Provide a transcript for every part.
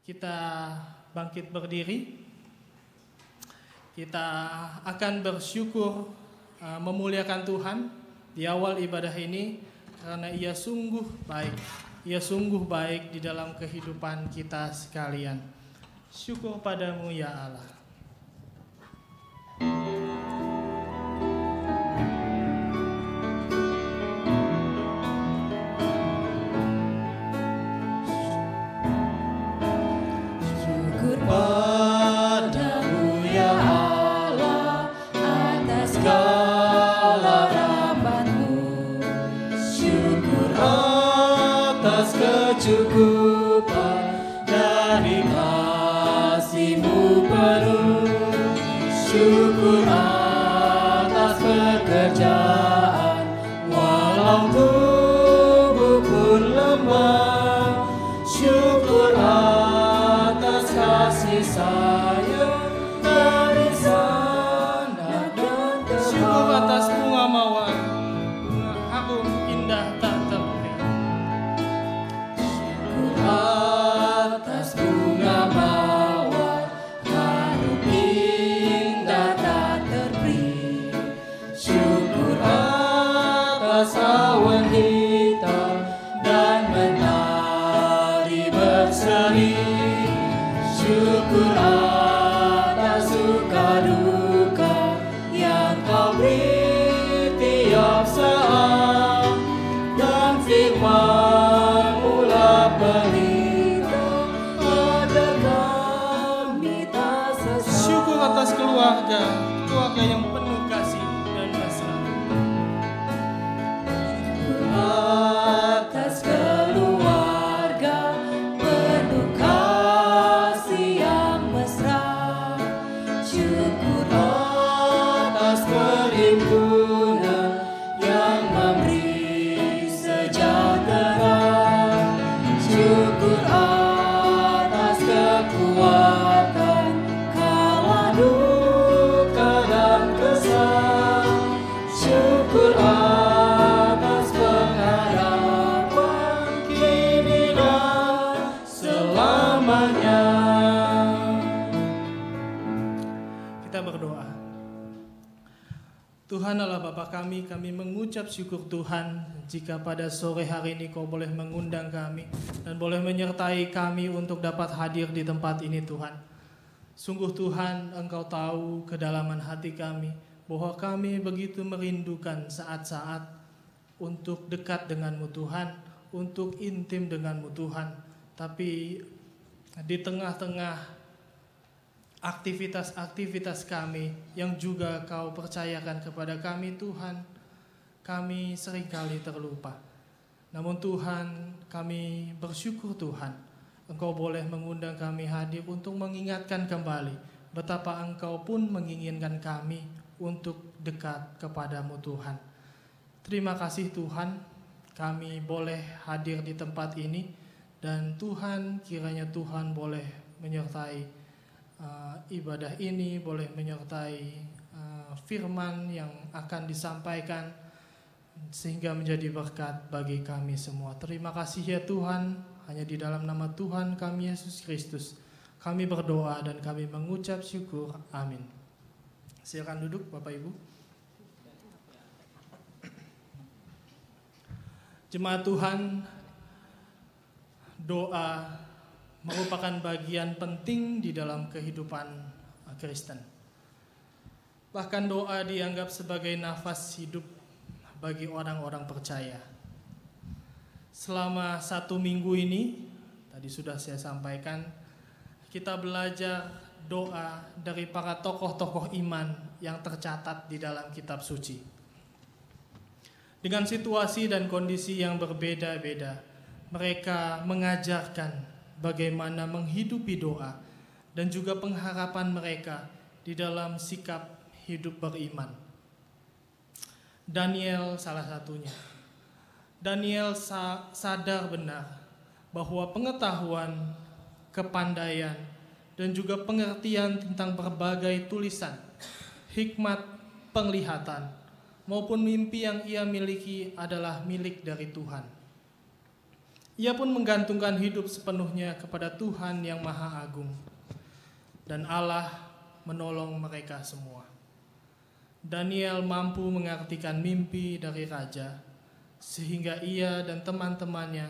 Kita bangkit berdiri. Kita akan bersyukur memuliakan Tuhan di awal ibadah ini karena Ia sungguh baik. Ia sungguh baik di dalam kehidupan kita sekalian. Syukur padamu ya Allah. Kecukupan dari kasih-Mu penuh, syukur atas pekerjaan walau tubuh pun lemah, syukur atas kasih sayang dari sana dan kemari. Syukur atas bunga mawar, bunga harum indah tak terperi. Atas bunga mawar harum indah tak terperi, syukur atas awan hitam dan mentari berseri, syukur atas suka duka yang Kau beri tiap saat, dan firman-Mu pelita agar kami tak sesat. Syukur atas keluarga yang penuh kasih dan mesra. Atas keluarga penuh kasih yang mesra, syukur atas perhimpunan yang memberi sejahtera, syukur atas kekuatan kala duka dan kesal, syukur atas pengharapan kini dan selamanya. Kita berdoa. Tuhan Allah Bapa kami mengucap syukur Tuhan jika pada sore hari ini Kau boleh mengundang kami dan boleh menyertai kami untuk dapat hadir di tempat ini Tuhan. Sungguh Tuhan, Engkau tahu kedalaman hati kami bahwa kami begitu merindukan saat-saat untuk dekat dengan-Mu Tuhan, untuk intim dengan-Mu Tuhan. Tapi di tengah-tengah aktivitas-aktivitas kami yang juga Kau percayakan kepada kami Tuhan, kami seringkali terlupa. Namun Tuhan, kami bersyukur Tuhan, Engkau boleh mengundang kami hadir untuk mengingatkan kembali betapa Engkau pun menginginkan kami untuk dekat kepadamu Tuhan. Terima kasih Tuhan, kami boleh hadir di tempat ini, dan Tuhan, kiranya Tuhan boleh menyertai ibadah ini, boleh menyertai firman yang akan disampaikan sehingga menjadi berkat bagi kami semua. Terima kasih ya Tuhan, hanya di dalam nama Tuhan kami Yesus Kristus kami berdoa dan kami mengucap syukur. Amin. Silakan duduk Bapak Ibu. Jemaat Tuhan, doa merupakan bagian penting di dalam kehidupan Kristen. Bahkan doa dianggap sebagai nafas hidup bagi orang-orang percaya. Selama 1 minggu ini, tadi sudah saya sampaikan, kita belajar doa dari para tokoh-tokoh iman yang tercatat di dalam kitab suci. Dengan situasi dan kondisi yang berbeda-beda, mereka mengajarkan bagaimana menghidupi doa dan juga pengharapan mereka di dalam sikap hidup beriman. Daniel salah satunya. Daniel sadar benar bahwa pengetahuan, kepandaian, dan juga pengertian tentang berbagai tulisan, hikmat, penglihatan, maupun mimpi yang ia miliki adalah milik dari Tuhan. Ia pun menggantungkan hidup sepenuhnya kepada Tuhan yang Maha Agung. Dan Allah menolong mereka semua. Daniel mampu mengartikan mimpi dari raja, sehingga ia dan teman-temannya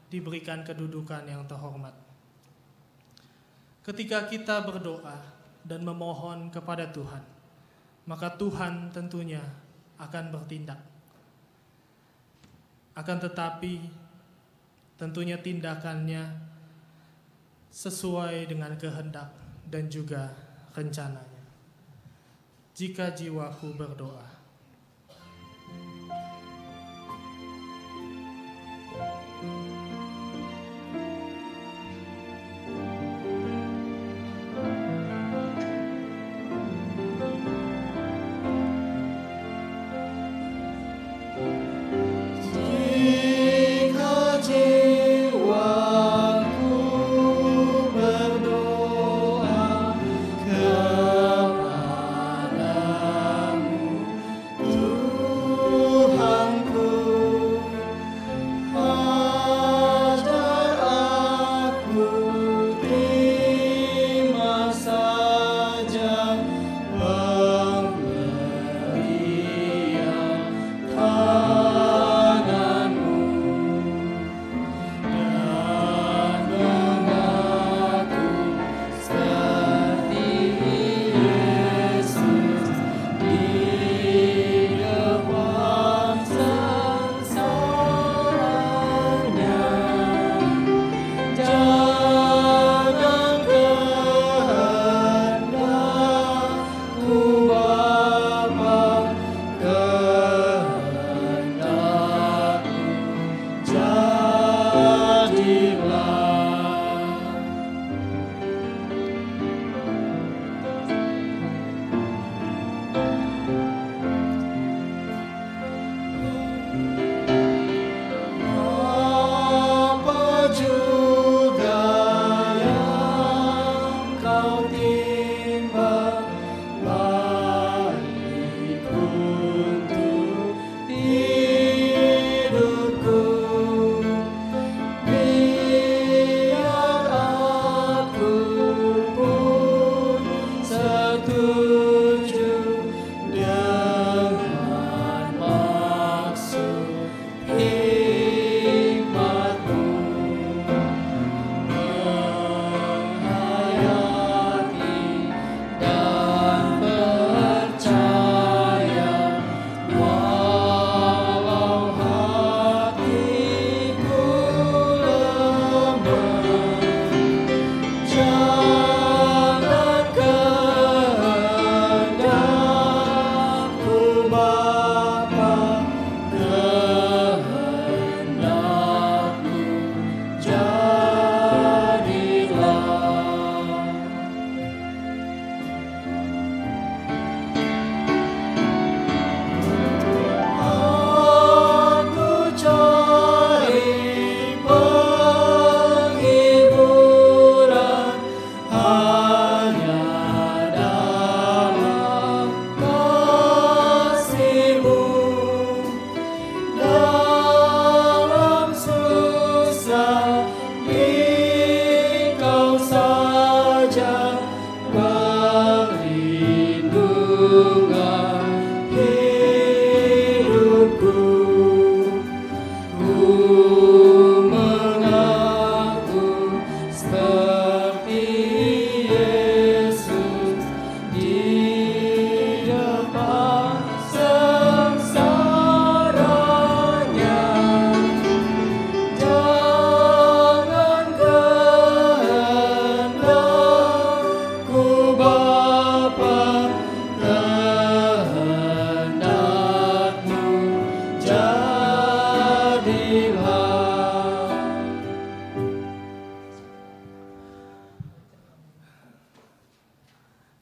diberikan kedudukan yang terhormat. Ketika kita berdoa dan memohon kepada Tuhan, maka Tuhan tentunya akan bertindak. Akan tetapi, tentunya tindakannya sesuai dengan kehendak dan juga rencananya. Jika jiwaku berdoa.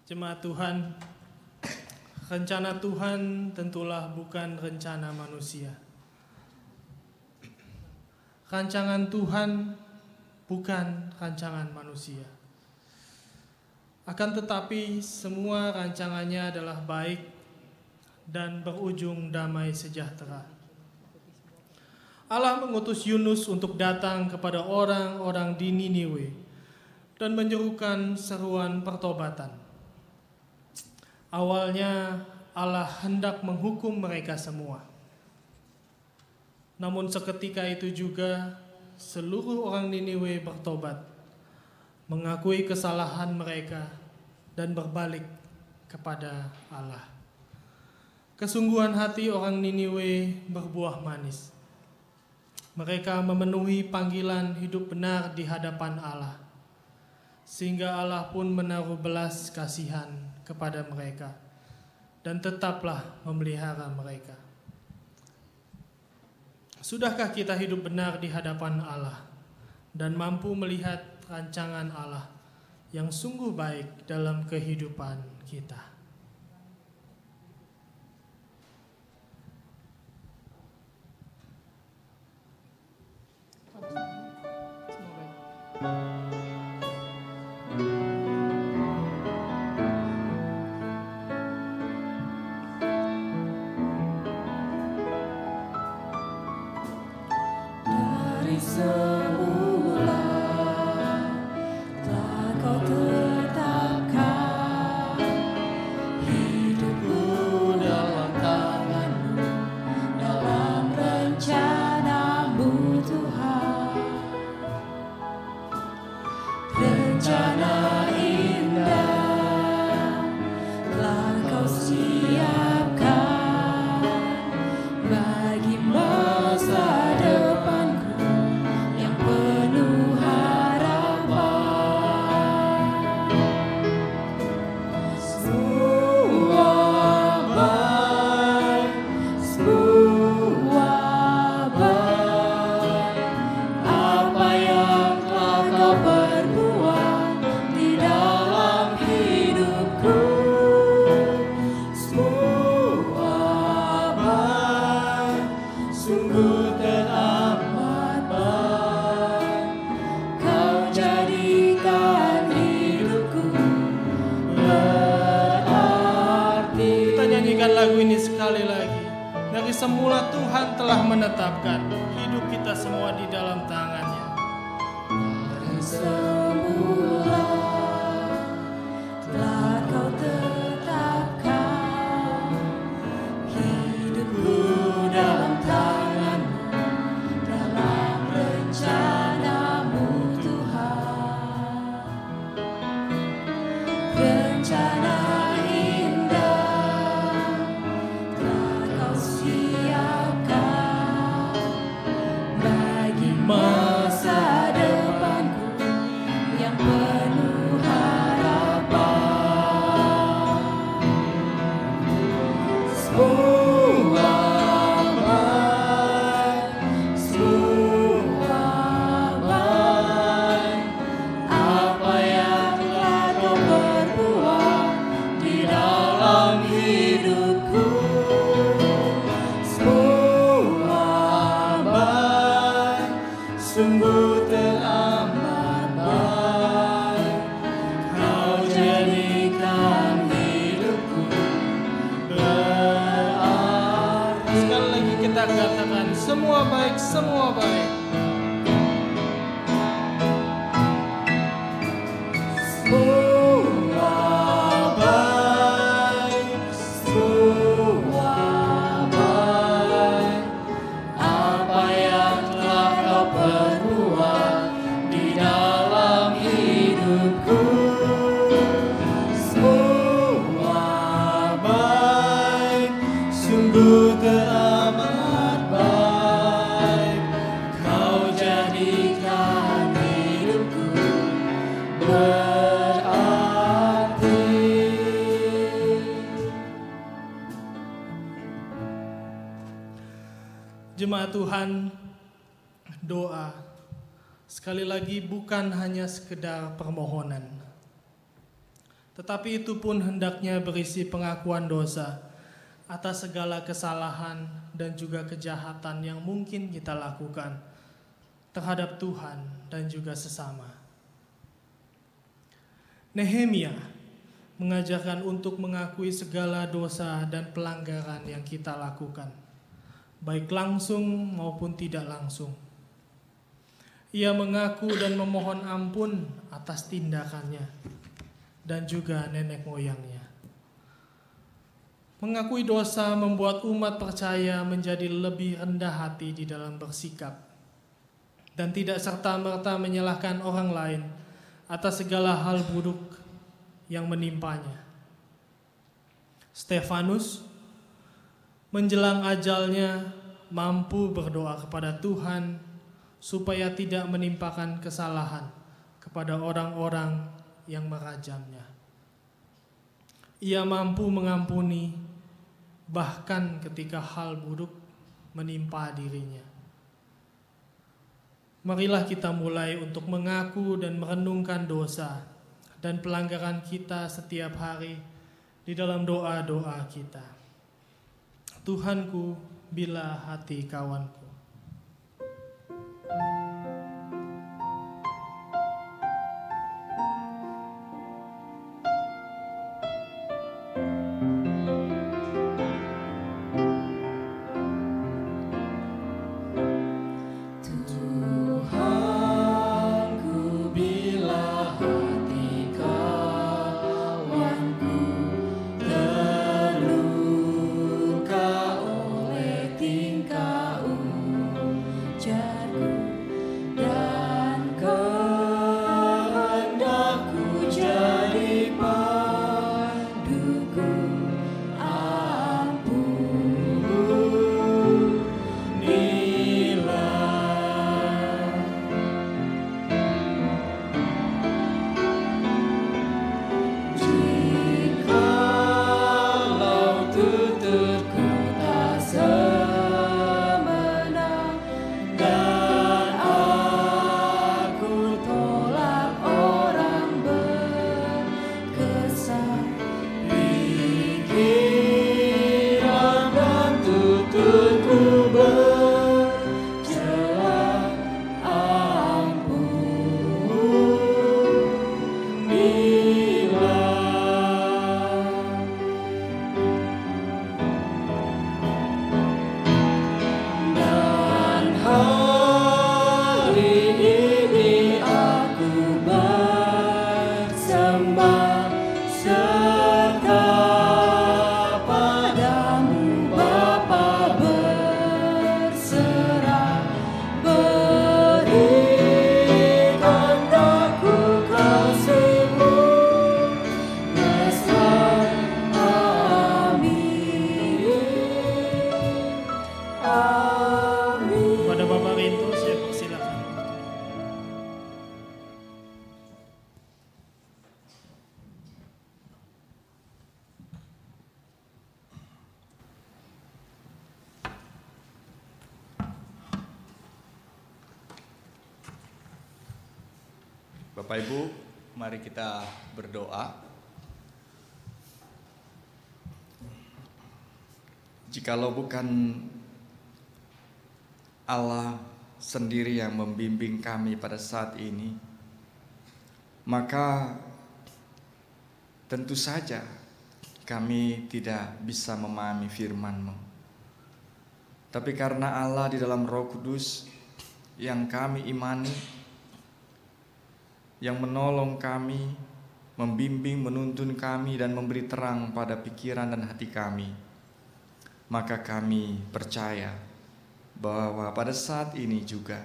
Jemaat Tuhan, rencana Tuhan tentulah bukan rencana manusia. Rancangan Tuhan bukan rancangan manusia. Akan tetapi semua rancangannya adalah baik dan berujung damai sejahtera. Allah mengutus Yunus untuk datang kepada orang-orang di Niniwe dan menyerukan seruan pertobatan. Awalnya Allah hendak menghukum mereka semua. Namun seketika itu juga seluruh orang Niniwe bertobat, mengakui kesalahan mereka dan berbalik kepada Allah. Kesungguhan hati orang Niniwe berbuah manis. Mereka memenuhi panggilan hidup benar di hadapan Allah, sehingga Allah pun menaruh belas kasihan kepada mereka dan tetaplah memelihara mereka. Sudahkah kita hidup benar di hadapan Allah dan mampu melihat rancangan Allah yang sungguh baik dalam kehidupan kita? Dari semula telah Kau tetapkan hidupku dalam tangan-Mu, dalam rencana-Mu Tuhan. Rencana indah telah Kau siapkan bagi masa depanku yang penuh harapan. Semua baik, apa yang telah Kau perbuat di dalam hidupku. Semua baik, sungguh teramat baik. Kau jadikan hidupku berarti. Kita nyanyikan lagu ini sekali lagi. Dari semula Tuhan telah menetapkan hidup kita semua di dalam tangan-Nya. Dari semula telah Kau tetapkan hidupku dalam tangan-Mu, dalam rencana-Mu Tuhan. Rencana indah telah Kau siapkan bagi masa depanku yang penuh harapan. Semua baik, apa yang telah Kau perbuat di dalam hidupku. Semua baik, sungguh teramat baik. Kau jadikan hidupku berarti. Sekali lagi kita katakan semua baik, semua baik. Semua baik, apa yang telah Kau perbuat di dalam hidupku. Semua baik, sungguh teramat baik. Kau jadikan hidupku berarti. Jemaat Tuhan, doa sekali lagi bukan hanya sekedar permohonan, tetapi itu pun hendaknya berisi pengakuan dosa atas segala kesalahan dan juga kejahatan yang mungkin kita lakukan terhadap Tuhan dan juga sesama. Nehemia mengajarkan untuk mengakui segala dosa dan pelanggaran yang kita lakukan baik langsung maupun tidak langsung. Ia mengaku dan memohon ampun atas tindakannya dan juga nenek moyangnya. Mengakui dosa membuat umat percaya menjadi lebih rendah hati di dalam bersikap dan tidak serta-merta menyalahkan orang lain atas segala hal buruk yang menimpanya. Stefanus menjelang ajalnya mampu berdoa kepada Tuhan supaya tidak menimpakan kesalahan kepada orang-orang yang merajamnya. Ia mampu mengampuni bahkan ketika hal buruk menimpa dirinya. Marilah kita mulai untuk mengaku dan merenungkan dosa dan pelanggaran kita setiap hari di dalam doa-doa kita. Tuhanku, bila hati kawanku. Bapak Ibu, mari kita berdoa. Jikalau bukan Allah sendiri yang membimbing kami pada saat ini, maka tentu saja kami tidak bisa memahami firman-Mu. Tapi karena Allah di dalam Roh Kudus yang kami imani, yang menolong kami, membimbing, menuntun kami, dan memberi terang pada pikiran dan hati kami, maka kami percaya bahwa pada saat ini juga,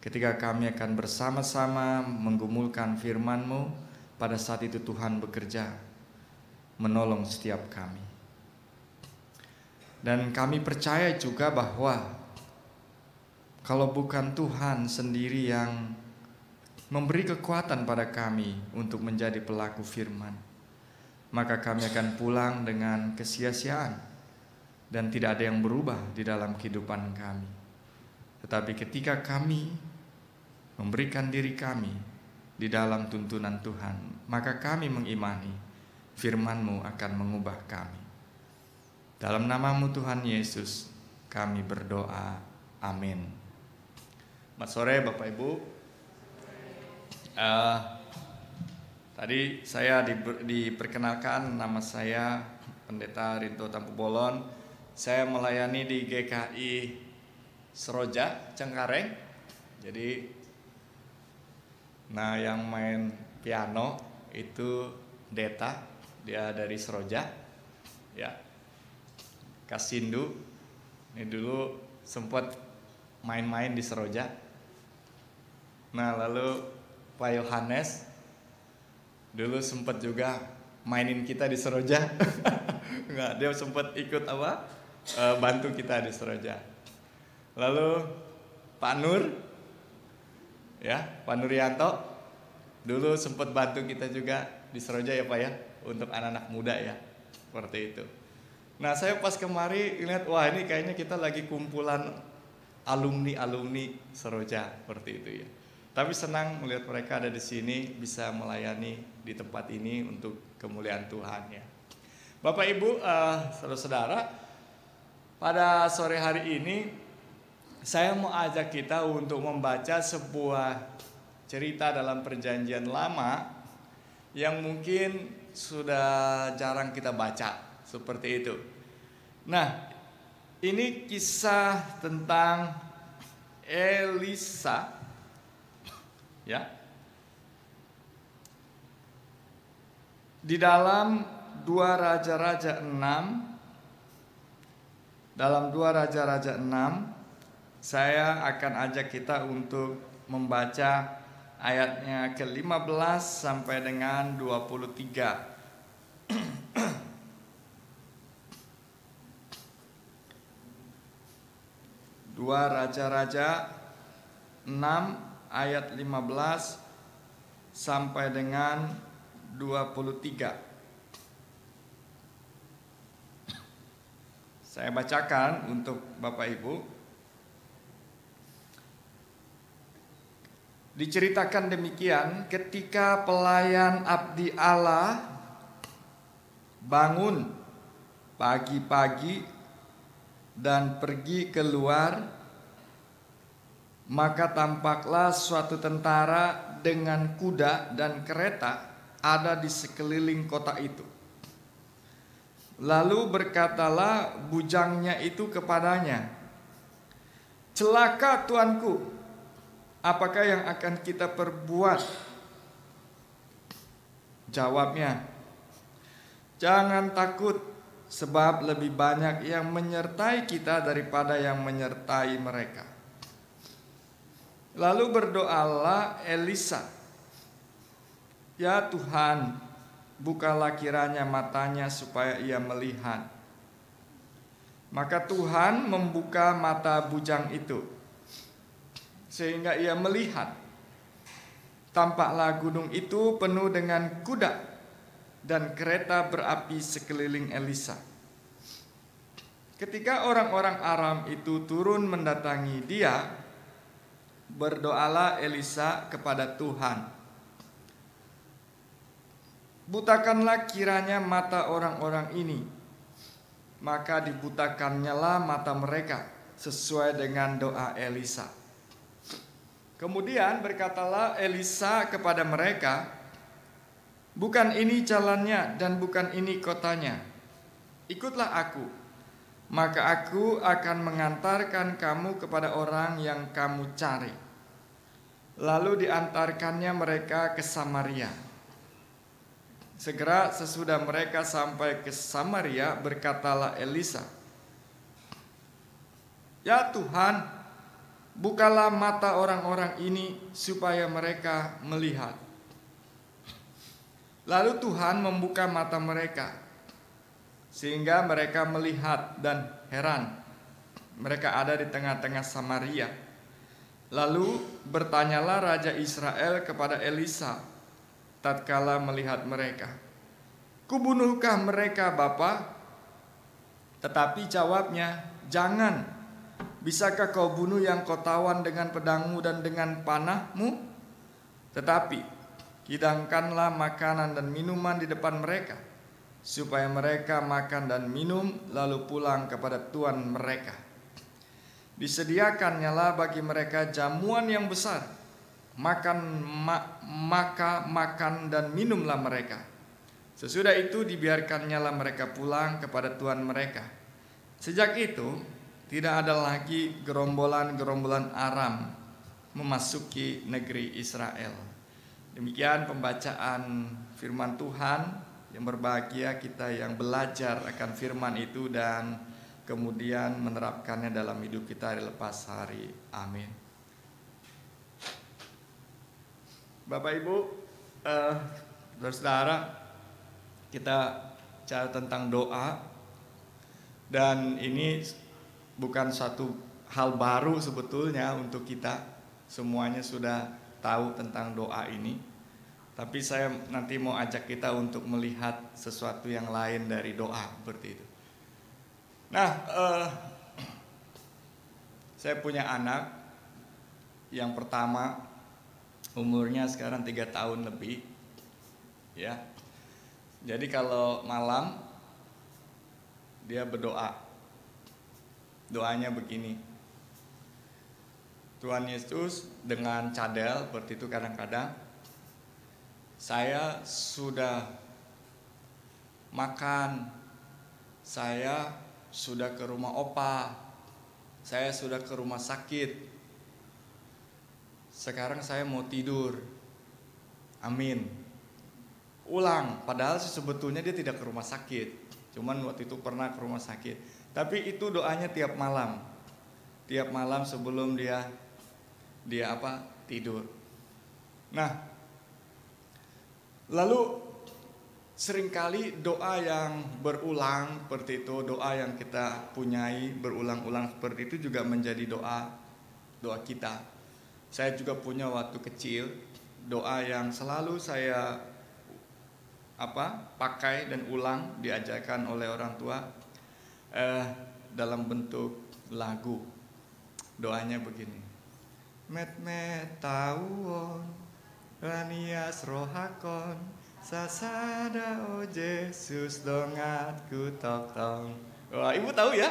ketika kami akan bersama-sama menggumulkan firman-Mu, pada saat itu Tuhan bekerja, menolong setiap kami. Dan kami percaya juga bahwa kalau bukan Tuhan sendiri yang memberi kekuatan pada kami untuk menjadi pelaku firman, maka kami akan pulang dengan kesia-siaan dan tidak ada yang berubah di dalam kehidupan kami. Tetapi ketika kami memberikan diri kami di dalam tuntunan Tuhan, maka kami mengimani firman-Mu akan mengubah kami. Dalam nama-Mu Tuhan Yesus kami berdoa, amin. Selamat sore Bapak Ibu. Tadi saya diperkenalkan, nama saya Pendeta Rinto Tampu Bolon saya melayani di GKI Seroja, Cengkareng. Jadi, nah yang main piano itu Deta, dia dari Seroja, ya. Kasindu, ini dulu sempat main-main di Seroja. Nah lalu Pak Yohanes dulu sempat juga mainin kita di Seroja. Enggak, dia sempat ikut bantu kita di Seroja. Lalu Pak Nur, ya Pak Nurianto, dulu sempat bantu kita juga di Seroja ya Pak ya, untuk anak-anak muda ya, seperti itu. Nah saya pas kemari lihat, wah ini kayaknya kita lagi kumpulan alumni Seroja, seperti itu ya. Tapi senang melihat mereka ada di sini, bisa melayani di tempat ini untuk kemuliaan Tuhan ya. Bapak Ibu, saudara-saudara, pada sore hari ini saya mau ajak kita untuk membaca sebuah cerita dalam Perjanjian Lama yang mungkin sudah jarang kita baca, seperti itu. Nah, ini kisah tentang Elisa, ya. Di dalam 2 Raja-Raja 6, dalam 2 Raja-Raja 6, saya akan ajak kita untuk membaca ayatnya ke-15 sampai dengan 23. 2 Raja-Raja 6 ayat 15 sampai dengan 23. Saya bacakan untuk Bapak Ibu. Diceritakan demikian, ketika pelayan abdi Allah bangun pagi-pagi dan pergi keluar, maka tampaklah suatu tentara dengan kuda dan kereta ada di sekeliling kota itu. Lalu berkatalah bujangnya itu kepadanya, "Celaka tuanku, apakah yang akan kita perbuat?" Jawabnya, "Jangan takut, sebab lebih banyak yang menyertai kita daripada yang menyertai mereka." Lalu berdoalah Elisa, "Ya Tuhan, bukalah kiranya matanya supaya ia melihat." Maka Tuhan membuka mata bujang itu, sehingga ia melihat. Tampaklah gunung itu penuh dengan kuda dan kereta berapi sekeliling Elisa. Ketika orang-orang Aram itu turun mendatangi dia, berdoalah Elisa kepada Tuhan, "Butakanlah kiranya mata orang-orang ini." Maka dibutakannyalah mata mereka sesuai dengan doa Elisa. Kemudian berkatalah Elisa kepada mereka, "Bukan ini jalannya dan bukan ini kotanya. Ikutlah aku, maka aku akan mengantarkan kamu kepada orang yang kamu cari." Lalu diantarkannya mereka ke Samaria. Segera sesudah mereka sampai ke Samaria, berkatalah Elisa, "Ya Tuhan, bukalah mata orang-orang ini supaya mereka melihat." Lalu Tuhan membuka mata mereka, sehingga mereka melihat dan heran. Mereka ada di tengah-tengah Samaria. Lalu bertanyalah Raja Israel kepada Elisa tatkala melihat mereka, "Kubunuhkah mereka, Bapa?" Tetapi jawabnya, "Jangan. Bisakah kau bunuh yang kau tawan dengan pedangmu dan dengan panahmu? Tetapi hidangkanlah makanan dan minuman di depan mereka, supaya mereka makan dan minum lalu pulang kepada tuan mereka. Disediakannyalah bagi mereka jamuan yang besar, maka makan dan minumlah mereka. Sesudah itu dibiarkannyalah mereka pulang kepada tuan mereka. Sejak itu tidak ada lagi gerombolan-gerombolan Aram memasuki negeri Israel. Demikian pembacaan firman Tuhan. Yang berbahagia kita yang belajar akan firman itu dan kemudian menerapkannya dalam hidup kita hari lepas hari. Amin. Bapak Ibu, saudara, kita bicara tentang doa. Dan ini bukan satu hal baru sebetulnya untuk kita. Semuanya sudah tahu tentang doa ini. Tapi saya nanti mau ajak kita untuk melihat sesuatu yang lain dari doa seperti itu. Nah, saya punya anak yang pertama, umurnya sekarang 3 tahun lebih, ya. Jadi kalau malam dia berdoa, doanya begini. Tuhan Yesus dengan cadel seperti itu kadang-kadang. Saya sudah makan, saya sudah ke rumah opa, saya sudah ke rumah sakit. Sekarang saya mau tidur. Amin. Ulang, padahal sebetulnya dia tidak ke rumah sakit. Cuman waktu itu pernah ke rumah sakit. Tapi itu doanya tiap malam. Tiap malam sebelum dia tidur. Nah, lalu seringkali doa yang berulang seperti itu, doa yang kita punyai berulang-ulang seperti itu juga menjadi doa kita. Saya juga punya waktu kecil doa yang selalu saya pakai dan ulang, diajarkan oleh orang tua dalam bentuk lagu. Doanya begini. Met tawon Ranias rohakon sasada o Yesus dongatku tok tong. Wah, Ibu tahu ya?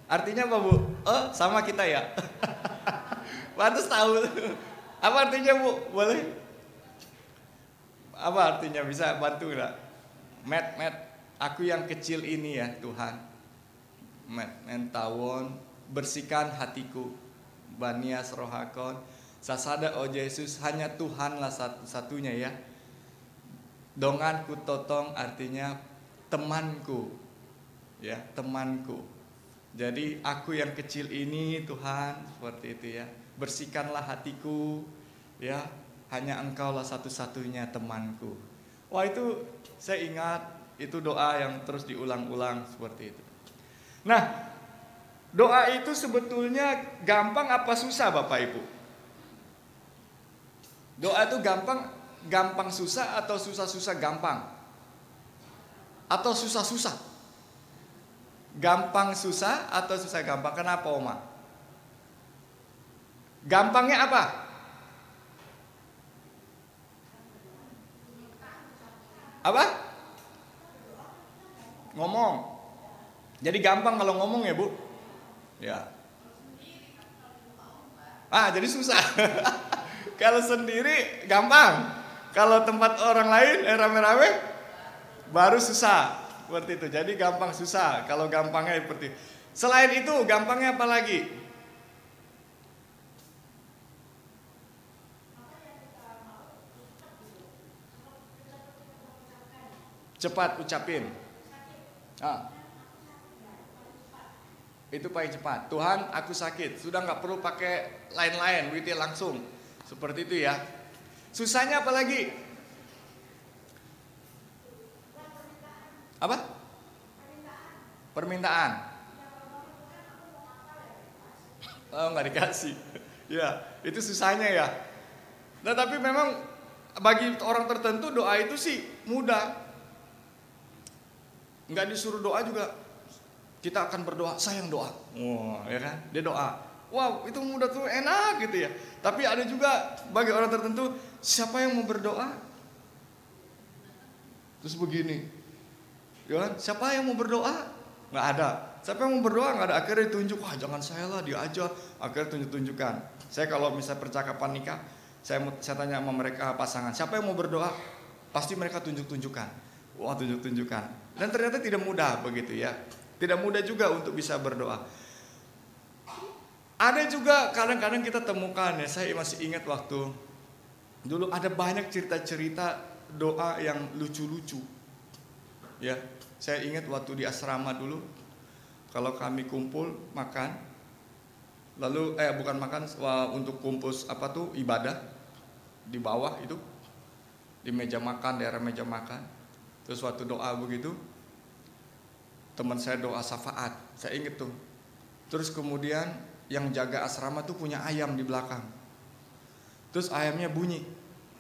Artinya apa, Bu? Oh, sama kita ya. Pantes tahu. Apa artinya, Bu? Boleh? Apa artinya? Bisa bantu enggak? Met, aku yang kecil ini ya, Tuhan. Met tawon, bersihkan hatiku. Banias rohakon sasada oh Yesus, hanya Tuhanlah satu-satunya ya. Donganku totong artinya temanku. Ya, temanku. Jadi aku yang kecil ini Tuhan, seperti itu ya. Bersihkanlah hatiku ya, hanya Engkaulah satu-satunya temanku. Wah, itu saya ingat, itu doa yang terus diulang-ulang seperti itu. Nah, doa itu sebetulnya gampang apa susah Bapak Ibu? Doa itu gampang susah atau susah-susah gampang? Atau susah-susah? Gampang susah atau susah gampang? Kenapa, Oma? Gampangnya apa? Apa? Ngomong. Jadi gampang kalau ngomong ya, Bu? Ya. Jadi susah. Kalau sendiri gampang. Kalau tempat orang lain rame-rame baru susah. Seperti itu. Jadi gampang susah. Kalau gampangnya seperti itu. Selain itu gampangnya apa lagi? Cepat ucapin. Itu paling cepat. Tuhan, aku sakit. Sudah nggak perlu pakai lain-lain, begitu langsung. Seperti itu ya. Susahnya apa lagi? Apa? Permintaan. Oh, nggak dikasih. Ya, itu susahnya ya. Nah, tapi memang bagi orang tertentu doa itu sih mudah. Nggak disuruh doa juga. Kita akan berdoa, sayang doa. Wah, ya kan? Dia doa. Wow, itu mudah tuh, enak gitu ya. Tapi ada juga bagi orang tertentu, siapa yang mau berdoa? Terus begini, ya kan? Siapa yang mau berdoa? Nggak ada. Siapa yang mau berdoa? Nggak ada. Akhirnya ditunjuk, wah jangan saya lah, dia aja. Akhirnya tunjuk-tunjukkan. Saya kalau misalnya percakapan nikah, saya tanya sama mereka pasangan, siapa yang mau berdoa? Pasti mereka tunjuk-tunjukkan. Wah, tunjuk-tunjukkan. Dan ternyata tidak mudah begitu ya. Tidak mudah juga untuk bisa berdoa. Ada juga kadang-kadang kita temukan ya, saya masih ingat waktu dulu ada banyak cerita-cerita doa yang lucu-lucu. Ya, saya ingat waktu di asrama dulu, kalau kami kumpul makan, lalu bukan makan, untuk kumpul ibadah di bawah itu, di meja makan, daerah meja makan. Terus waktu doa begitu, teman saya doa syafaat, saya ingat tuh. Terus kemudian yang jaga asrama tuh punya ayam di belakang. Terus ayamnya bunyi,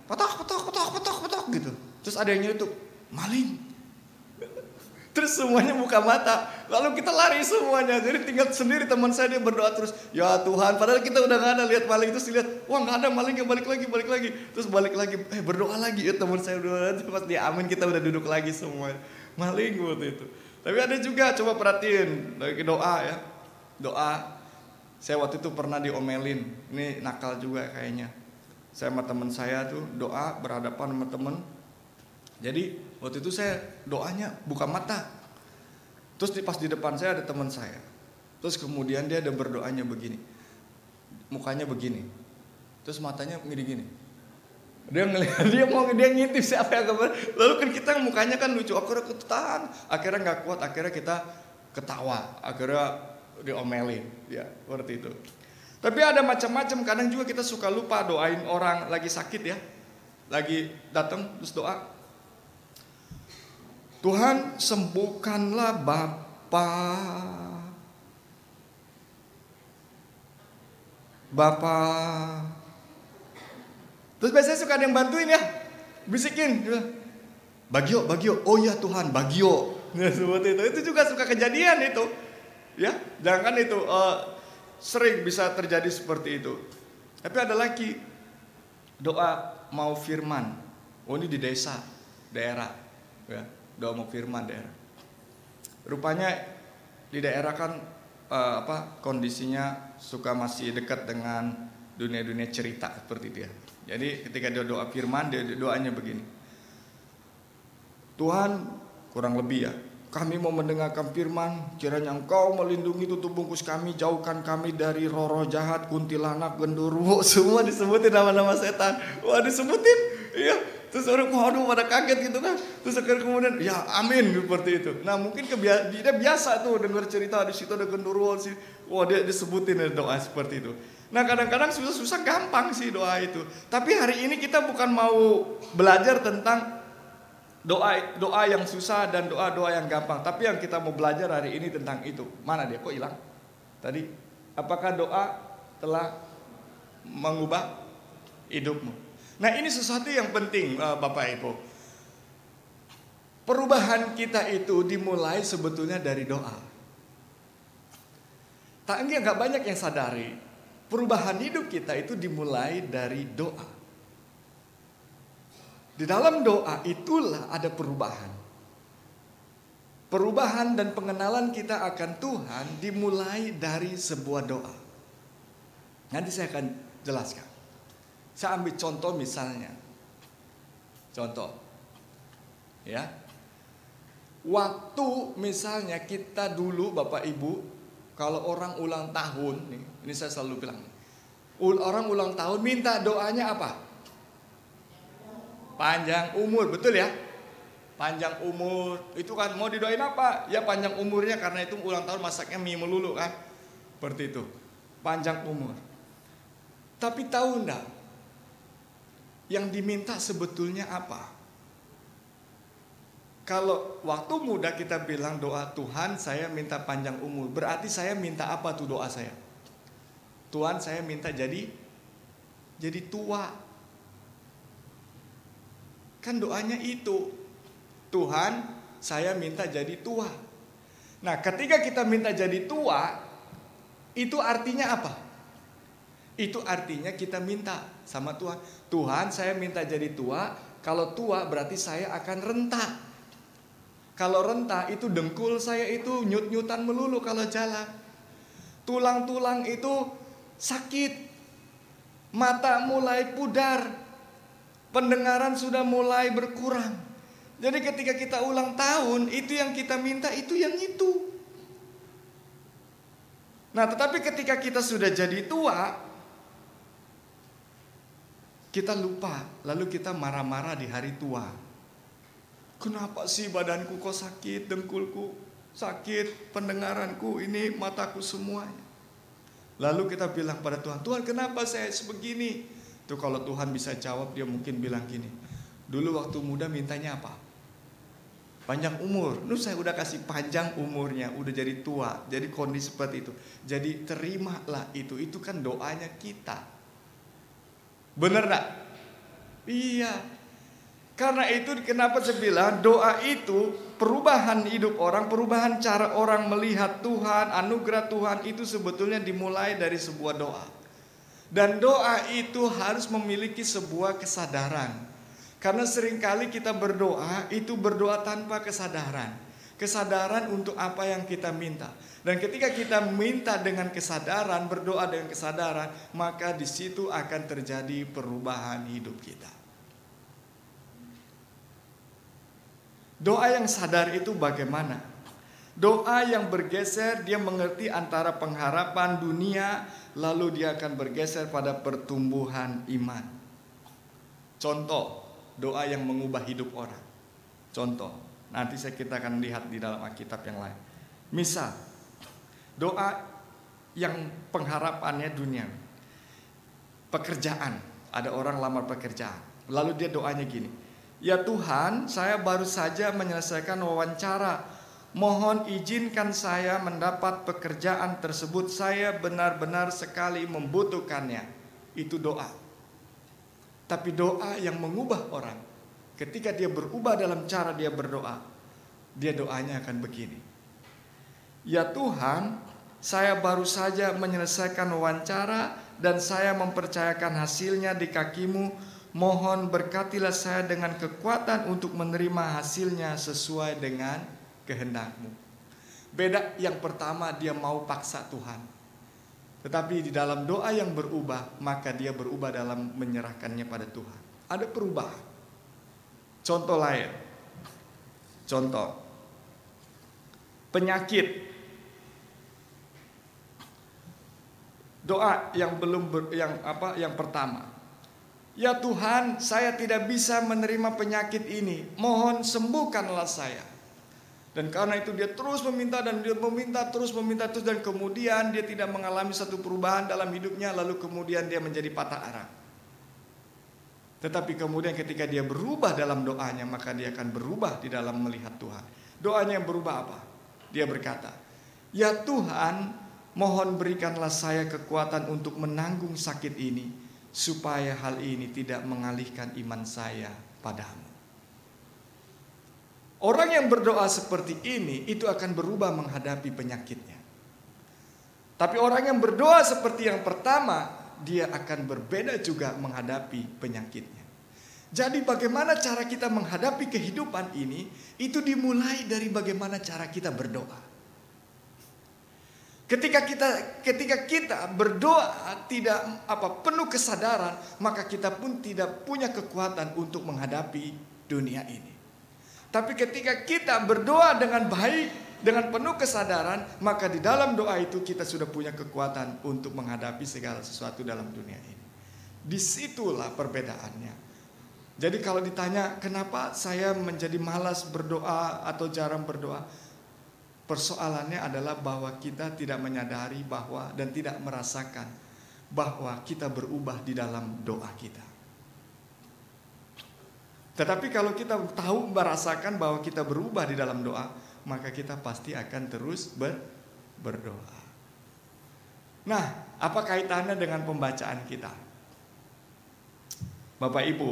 petok petok petok petok petok gitu. Terus ada yang nyeletuk, maling. Terus semuanya buka mata, lalu kita lari semuanya. Jadi tinggal sendiri teman saya, dia berdoa terus, ya Tuhan, padahal kita udah gak ada lihat maling. Terus dilihat, wah gak ada malingnya, balik lagi. Terus balik lagi, berdoa lagi. Ya teman saya berdoa, pas dia amin kita udah duduk lagi semua. Maling waktu itu. Tapi ada juga, coba perhatiin lagi doa ya, doa. Saya waktu itu pernah diomelin, ini nakal juga kayaknya. Saya sama teman saya tuh doa berhadapan sama teman. Jadi waktu itu saya doanya buka mata. Terus pas di depan saya ada teman saya. Terus kemudian dia ada berdoanya begini, mukanya begini, terus matanya gini. Dia ngelihat, dia ngintip siapa yang kabar. Lalu kan kita mukanya kan lucu, akhirnya ketahan, akhirnya nggak kuat, akhirnya kita ketawa, akhirnya diomelin, ya seperti itu. Tapi ada macam-macam. Kadang juga kita suka lupa doain orang lagi sakit ya, lagi datang terus doa, Tuhan sembuhkanlah Bapak. Terus biasanya suka ada yang bantuin ya, bisikin, Bagio, oh ya Tuhan, Bagio. Nah, seperti itu juga suka kejadian itu. Ya, jangan itu sering bisa terjadi seperti itu. Tapi ada lagi doa mau firman. Oh ini di daerah, ya, doa mau firman daerah. Rupanya di daerah kan kondisinya suka masih dekat dengan dunia cerita seperti itu ya. Jadi ketika dia doa firman, dia doanya begini. Tuhan, kurang lebih ya, kami mau mendengarkan firman, kiranya Engkau melindungi tutup bungkus kami, jauhkan kami dari roh-roh jahat, kuntilanak, genderuwo, semua disebutin nama-nama setan. Wah disebutin, iya. Terus orang, waduh pada kaget gitu kan. Terus akhirnya kemudian, ya amin seperti itu. Nah mungkin dia biasa tuh dengar cerita di situ ada genderuwo sih. Wah dia disebutin doa seperti itu. Nah kadang-kadang susah gampang sih doa itu. Tapi hari ini kita bukan mau belajar tentang doa yang susah dan doa yang gampang. Tapi yang kita mau belajar hari ini tentang itu. Mana dia? Kok hilang? Tadi, apakah doa telah mengubah hidupmu? Nah ini sesuatu yang penting Bapak Ibu. Perubahan kita itu dimulai sebetulnya dari doa. Gak banyak yang sadari. Perubahan hidup kita itu dimulai dari doa. Di dalam doa itulah ada perubahan. Perubahan dan pengenalan kita akan Tuhan dimulai dari sebuah doa. Nanti saya akan jelaskan. Saya ambil contoh misalnya. Contoh. Ya. Waktu misalnya kita dulu Bapak Ibu, kalau orang ulang tahun, ini saya selalu bilang. Orang ulang tahun minta doanya apa? Panjang umur, betul ya? Panjang umur, itu kan mau didoain apa? Ya panjang umurnya, karena itu ulang tahun masaknya mie melulu kan? Seperti itu, panjang umur. Tapi tahu enggak, yang diminta sebetulnya apa? Kalau waktu muda kita bilang doa Tuhan saya minta panjang umur, berarti saya minta apa tuh doa saya? Tuhan saya minta jadi tua. Kan doanya itu, Tuhan saya minta jadi tua. Nah ketika kita minta jadi tua, itu artinya apa? Itu artinya kita minta sama Tuhan, Tuhan saya minta jadi tua. Kalau tua berarti saya akan renta. Kalau renta itu dengkul saya itu nyut-nyutan melulu kalau jalan. Tulang-tulang itu sakit. Mata mulai pudar. Pendengaran sudah mulai berkurang. Jadi ketika kita ulang tahun, itu yang kita minta itu yang itu. Nah, tetapi ketika kita sudah jadi tua, kita lupa, lalu kita marah-marah di hari tua. Kenapa sih badanku kok sakit, dengkulku sakit, pendengaranku ini, mataku semuanya. Lalu kita bilang pada Tuhan, Tuhan kenapa saya sebegini? Itu kalau Tuhan bisa jawab, dia mungkin bilang gini, dulu waktu muda mintanya apa? Panjang umur. Saya udah kasih panjang umurnya, udah jadi tua, jadi kondisi seperti itu. Jadi terimalah itu kan doanya kita. Bener gak? Iya. Karena itu kenapa saya bilang doa itu perubahan hidup orang, perubahan cara orang melihat Tuhan, anugerah Tuhan itu sebetulnya dimulai dari sebuah doa. Dan doa itu harus memiliki sebuah kesadaran. Karena seringkali kita berdoa, itu berdoa tanpa kesadaran. Kesadaran untuk apa yang kita minta. Dan ketika kita minta dengan kesadaran, berdoa dengan kesadaran, maka di situ akan terjadi perubahan hidup kita. Doa yang sadar itu bagaimana? Doa yang bergeser, dia mengerti antara pengharapan dunia, lalu dia akan bergeser pada pertumbuhan iman. Contoh, doa yang mengubah hidup orang. Contoh, nanti kita akan lihat di dalam Alkitab yang lain. Misal, doa yang pengharapannya dunia. Pekerjaan, ada orang lamar pekerjaan. Lalu dia doanya gini, ya Tuhan, saya baru saja menyelesaikan wawancara. Mohon izinkan saya mendapat pekerjaan tersebut. Saya benar-benar sekali membutuhkannya. Itu doa. Tapi doa yang mengubah orang, ketika dia berubah dalam cara dia berdoa, dia doanya akan begini. Ya Tuhan, saya baru saja menyelesaikan wawancara dan saya mempercayakan hasilnya di kaki-Mu. Mohon berkatilah saya dengan kekuatan untuk menerima hasilnya sesuai dengan kehendak-Mu. Beda yang pertama, dia mau paksa Tuhan. Tetapi di dalam doa yang berubah, maka dia berubah dalam menyerahkannya pada Tuhan. Ada perubahan. Contoh lain. Contoh. Penyakit. Doa yang yang pertama. Ya Tuhan, saya tidak bisa menerima penyakit ini. Mohon sembuhkanlah saya. Dan karena itu dia terus meminta dan dia terus meminta dan kemudian dia tidak mengalami satu perubahan dalam hidupnya, lalu kemudian dia menjadi patah arang. Tetapi kemudian ketika dia berubah dalam doanya, maka dia akan berubah di dalam melihat Tuhan. Doanya yang berubah apa? Dia berkata, ya Tuhan, mohon berikanlah saya kekuatan untuk menanggung sakit ini, supaya hal ini tidak mengalihkan iman saya padamu. Orang yang berdoa seperti ini itu akan berubah menghadapi penyakitnya. Tapi orang yang berdoa seperti yang pertama, dia akan berbeda juga menghadapi penyakitnya. Jadi bagaimana cara kita menghadapi kehidupan ini, itu dimulai dari bagaimana cara kita berdoa. Ketika kita berdoa tidak penuh kesadaran, maka kita pun tidak punya kekuatan untuk menghadapi dunia ini. Tapi ketika kita berdoa dengan baik, dengan penuh kesadaran, maka di dalam doa itu kita sudah punya kekuatan untuk menghadapi segala sesuatu dalam dunia ini. Disitulah perbedaannya. Jadi kalau ditanya kenapa saya menjadi malas berdoa atau jarang berdoa, persoalannya adalah bahwa kita tidak menyadari bahwa dan tidak merasakan bahwa kita berubah di dalam doa kita. Tetapi kalau kita tahu merasakan bahwa kita berubah di dalam doa, maka kita pasti akan terus berdoa. Nah, apa kaitannya dengan pembacaan kita? Bapak Ibu,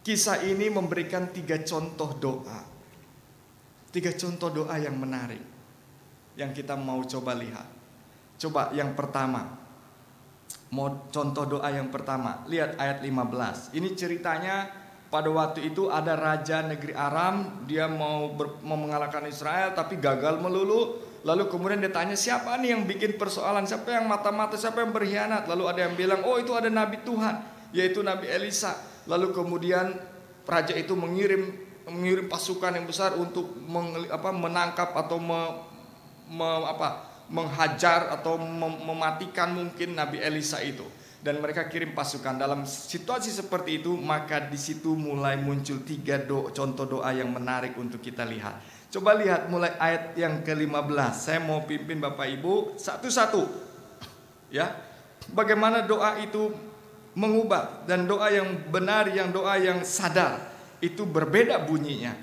kisah ini memberikan 3 contoh doa. 3 contoh doa yang menarik yang kita mau coba lihat. Coba yang pertama. Mau contoh doa yang pertama, lihat ayat 15. Ini ceritanya pada waktu itu ada raja negeri Aram, dia mau mengalahkan Israel tapi gagal melulu. Lalu kemudian dia tanya, siapa nih yang bikin persoalan, siapa yang mata-mata, siapa yang berkhianat. Lalu ada yang bilang, oh itu ada nabi Tuhan, yaitu Nabi Elisa. Lalu kemudian raja itu mengirim pasukan yang besar untuk menangkap atau menghajar atau mematikan mungkin Nabi Elisa itu. Dan mereka kirim pasukan. Dalam situasi seperti itu, maka di situ mulai muncul 3 contoh doa yang menarik untuk kita lihat. Coba lihat mulai ayat yang ke-15. Saya mau pimpin Bapak Ibu satu-satu. Ya. Bagaimana doa itu mengubah, dan doa yang benar, yang doa yang sadar itu berbeda bunyinya.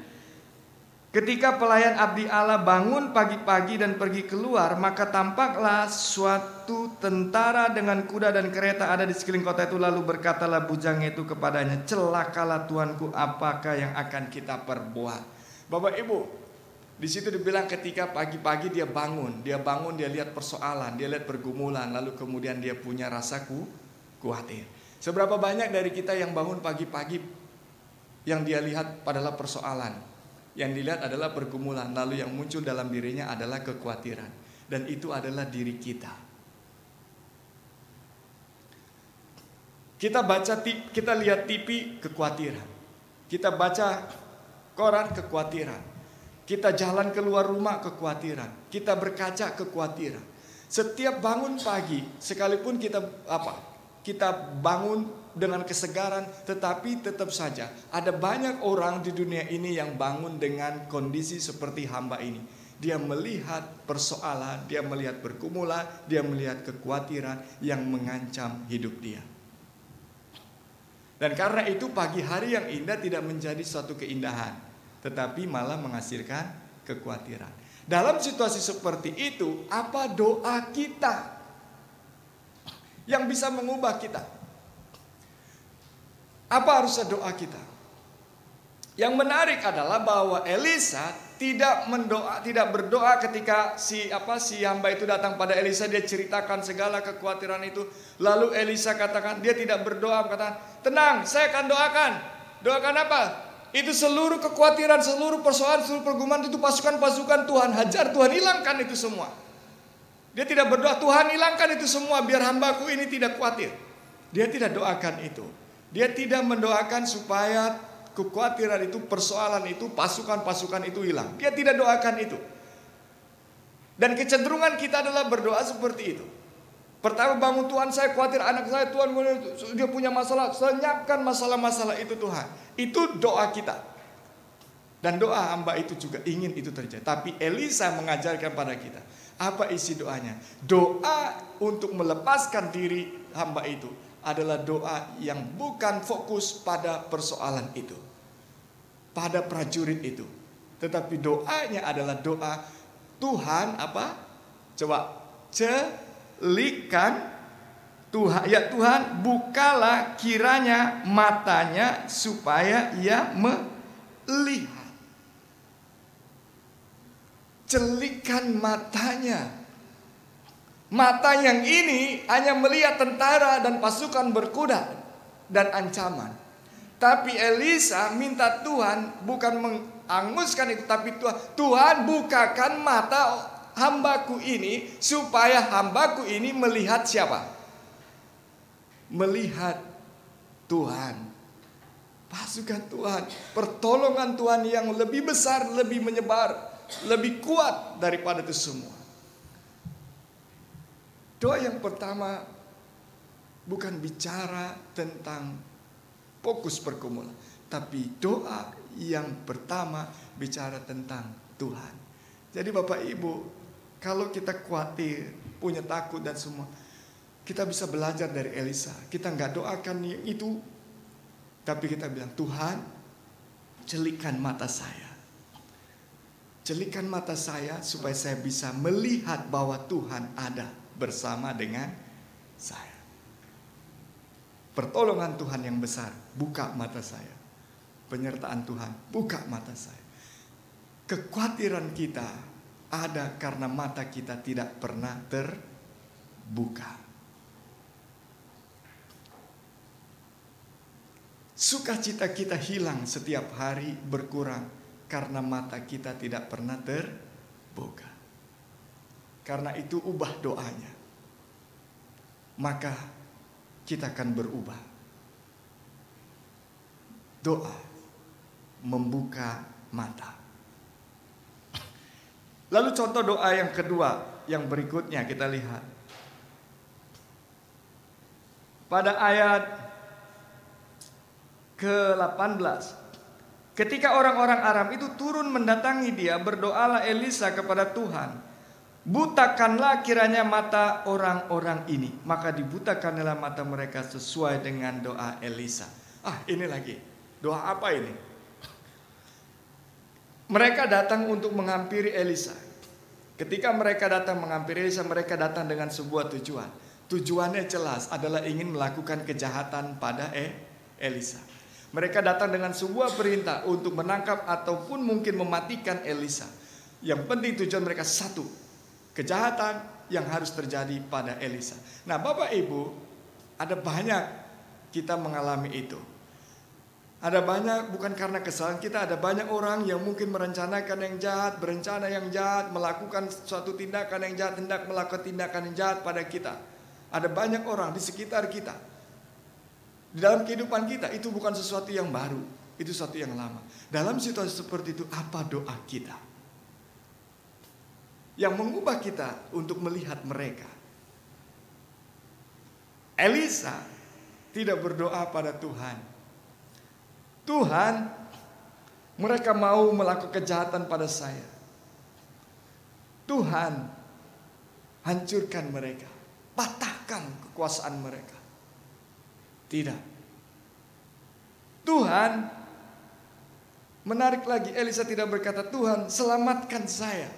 Ketika pelayan abdi Allah bangun pagi-pagi dan pergi keluar, maka tampaklah suatu tentara dengan kuda dan kereta ada di sekeliling kota itu. Lalu berkatalah bujangnya itu kepadanya, celakalah Tuanku, apakah yang akan kita perbuat? Bapak Ibu, di situ dibilang ketika pagi-pagi dia bangun, dia lihat persoalan, dia lihat pergumulan, lalu kemudian dia punya rasa khawatir. Seberapa banyak dari kita yang bangun pagi-pagi yang dia lihat adalah persoalan, yang dilihat adalah pergumulan, lalu yang muncul dalam dirinya adalah kekhawatiran, dan itu adalah diri kita. Kita lihat TV, kekhawatiran. Kita baca koran, kekhawatiran. Kita jalan keluar rumah, kekhawatiran. Kita berkaca, kekhawatiran. Setiap bangun pagi, sekalipun kita bangun dengan kesegaran, tetapi tetap saja ada banyak orang di dunia ini yang bangun dengan kondisi seperti hamba ini. Dia melihat persoalan, dia melihat pergumulan, dia melihat kekhawatiran yang mengancam hidup dia. Dan karena itu pagi hari yang indah tidak menjadi suatu keindahan, tetapi malah menghasilkan kekhawatiran. Dalam situasi seperti itu, apa doa kita yang bisa mengubah kita? Apa harusnya doa kita? Yang menarik adalah bahwa Elisa tidak berdoa ketika si hamba itu datang pada Elisa, dia ceritakan segala kekhawatiran itu. Lalu Elisa katakan, dia tidak berdoa, katakan, "Tenang, saya akan doakan." Doakan apa? Itu seluruh kekhawatiran, seluruh persoalan, seluruh pergumulan itu pasukan-pasukan Tuhan hajar, Tuhan hilangkan itu semua. Dia tidak berdoa, "Tuhan hilangkan itu semua biar hambaku ini tidak khawatir." Dia tidak doakan itu. Dia tidak mendoakan supaya kekhawatiran itu, persoalan itu, pasukan-pasukan itu hilang. Dia tidak doakan itu. Dan kecenderungan kita adalah berdoa seperti itu. Pertama, bangun, "Tuhan, saya khawatir anak saya, Tuhan dia punya masalah, senyapkan masalah-masalah itu Tuhan." Itu doa kita. Dan doa hamba itu juga ingin itu terjadi. Tapi Elisa mengajarkan pada kita, apa isi doanya? Doa untuk melepaskan diri hamba itu adalah doa yang bukan fokus pada persoalan itu, pada prajurit itu, tetapi doanya adalah doa, "Tuhan apa? Coba celikan Tuhan, ya Tuhan, bukalah kiranya matanya supaya ia melihat." Celikan matanya. Mata yang ini hanya melihat tentara dan pasukan berkuda dan ancaman. Tapi Elisa minta Tuhan bukan menganguskan itu, tapi Tuhan bukakan mata hambaku ini supaya hambaku ini melihat siapa? Melihat Tuhan. Pasukan Tuhan, pertolongan Tuhan yang lebih besar, lebih menyebar, lebih kuat daripada itu semua. Doa yang pertama bukan bicara tentang fokus pergumulan, tapi doa yang pertama bicara tentang Tuhan. Jadi Bapak Ibu, kalau kita khawatir, punya takut dan semua, kita bisa belajar dari Elisa. Kita nggak doakan itu, tapi kita bilang, "Tuhan, celikkan mata saya. Celikan mata saya supaya saya bisa melihat bahwa Tuhan ada bersama dengan saya. Pertolongan Tuhan yang besar, buka mata saya. Penyertaan Tuhan, buka mata saya." Kekhawatiran kita ada karena mata kita tidak pernah terbuka. Sukacita kita hilang setiap hari, berkurang karena mata kita tidak pernah terbuka. Karena itu ubah doanya, maka kita akan berubah. Doa membuka mata. Lalu contoh doa yang kedua, yang berikutnya kita lihat. Pada ayat ke-18. Ketika orang-orang Aram itu turun mendatangi dia, berdoalah Elisa kepada Tuhan, butakanlah kiranya mata orang-orang ini. Maka dibutakanlah mata mereka sesuai dengan doa Elisa. Ini lagi. Doa apa ini? Mereka datang untuk menghampiri Elisa. Ketika mereka datang menghampiri Elisa, mereka datang dengan sebuah tujuan. Tujuannya jelas adalah ingin melakukan kejahatan pada Elisa. Mereka datang dengan sebuah perintah untuk menangkap ataupun mungkin mematikan Elisa. Yang penting tujuan mereka satu, kejahatan yang harus terjadi pada Elisa. Nah, Bapak Ibu, ada banyak kita mengalami itu. Ada banyak, bukan karena kesalahan kita, ada banyak orang yang mungkin merencanakan yang jahat, berencana yang jahat, melakukan suatu tindakan yang jahat, hendak melakukan tindakan yang jahat pada kita. Ada banyak orang di sekitar kita. Di dalam kehidupan kita itu bukan sesuatu yang baru, itu sesuatu yang lama. Dalam situasi seperti itu, apa doa kita? Yang mengubah kita untuk melihat mereka. Elisa tidak berdoa pada Tuhan. Tuhan, mereka mau melakukan kejahatan pada saya. Tuhan, hancurkan mereka, patahkan kekuasaan mereka. Tidak. Tuhan, menarik lagi, Elisa tidak berkata, Tuhan selamatkan saya.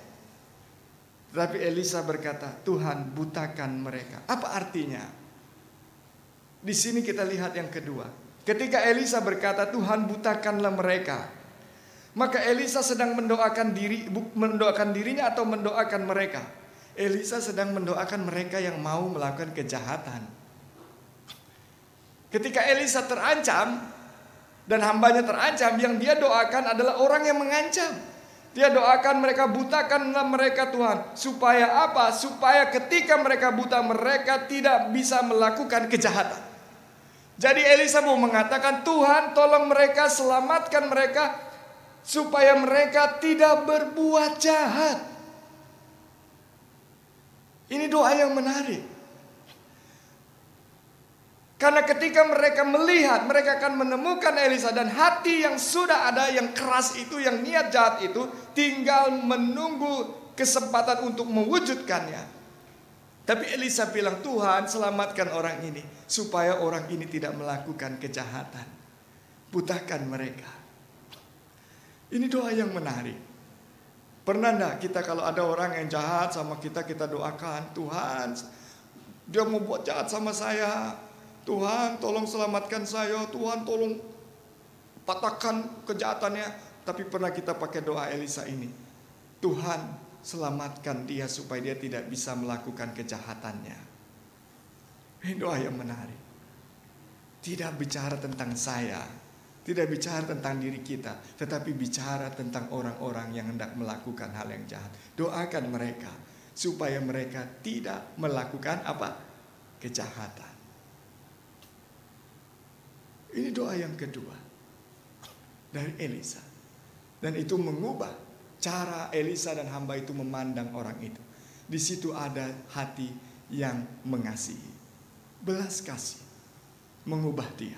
Tetapi Elisa berkata, Tuhan butakan mereka. Apa artinya? Di sini kita lihat yang kedua. Ketika Elisa berkata, Tuhan butakanlah mereka, maka Elisa sedang mendoakan dirinya atau mendoakan mereka? Elisa sedang mendoakan mereka yang mau melakukan kejahatan. Ketika Elisa terancam dan hambanya terancam, yang dia doakan adalah orang yang mengancam. Dia doakan mereka, butakanlah mereka Tuhan. Supaya apa? Supaya ketika mereka buta, mereka tidak bisa melakukan kejahatan. Jadi Elisa mau mengatakan, Tuhan tolong mereka, selamatkan mereka, supaya mereka tidak berbuat jahat. Ini doa yang menarik. Karena ketika mereka melihat, mereka akan menemukan Elisa, dan hati yang sudah ada, yang keras itu, yang niat jahat itu, tinggal menunggu kesempatan untuk mewujudkannya. Tapi Elisa bilang, Tuhan selamatkan orang ini, supaya orang ini tidak melakukan kejahatan. Butakan mereka. Ini doa yang menarik. Pernah enggak kita kalau ada orang yang jahat sama kita, kita doakan, Tuhan dia mau buat jahat sama saya, Tuhan tolong selamatkan saya, Tuhan tolong patahkan kejahatannya. Tapi pernah kita pakai doa Elisa ini, Tuhan selamatkan dia supaya dia tidak bisa melakukan kejahatannya. Ini doa yang menarik. Tidak bicara tentang saya, tidak bicara tentang diri kita, tetapi bicara tentang orang-orang yang hendak melakukan hal yang jahat. Doakan mereka supaya mereka tidak melakukan apa? Kejahatan. Ini doa yang kedua dari Elisa. Dan itu mengubah cara Elisa dan hamba itu memandang orang itu. Di situ ada hati yang mengasihi. Belas kasih mengubah dia.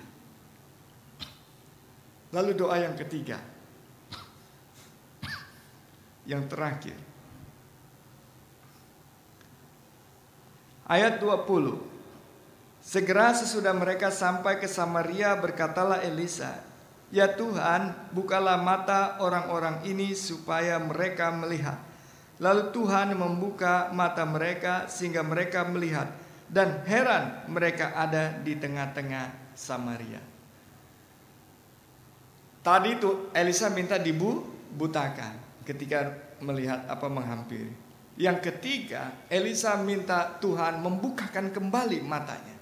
Lalu doa yang ketiga, yang terakhir, ayat 20. Segera sesudah mereka sampai ke Samaria, berkatalah Elisa, ya Tuhan, bukalah mata orang-orang ini supaya mereka melihat. Lalu Tuhan membuka mata mereka sehingga mereka melihat, dan heran mereka ada di tengah-tengah Samaria. Tadi itu Elisa minta dibutakan ketika melihat menghampiri. Yang ketiga, Elisa minta Tuhan membukakan kembali matanya.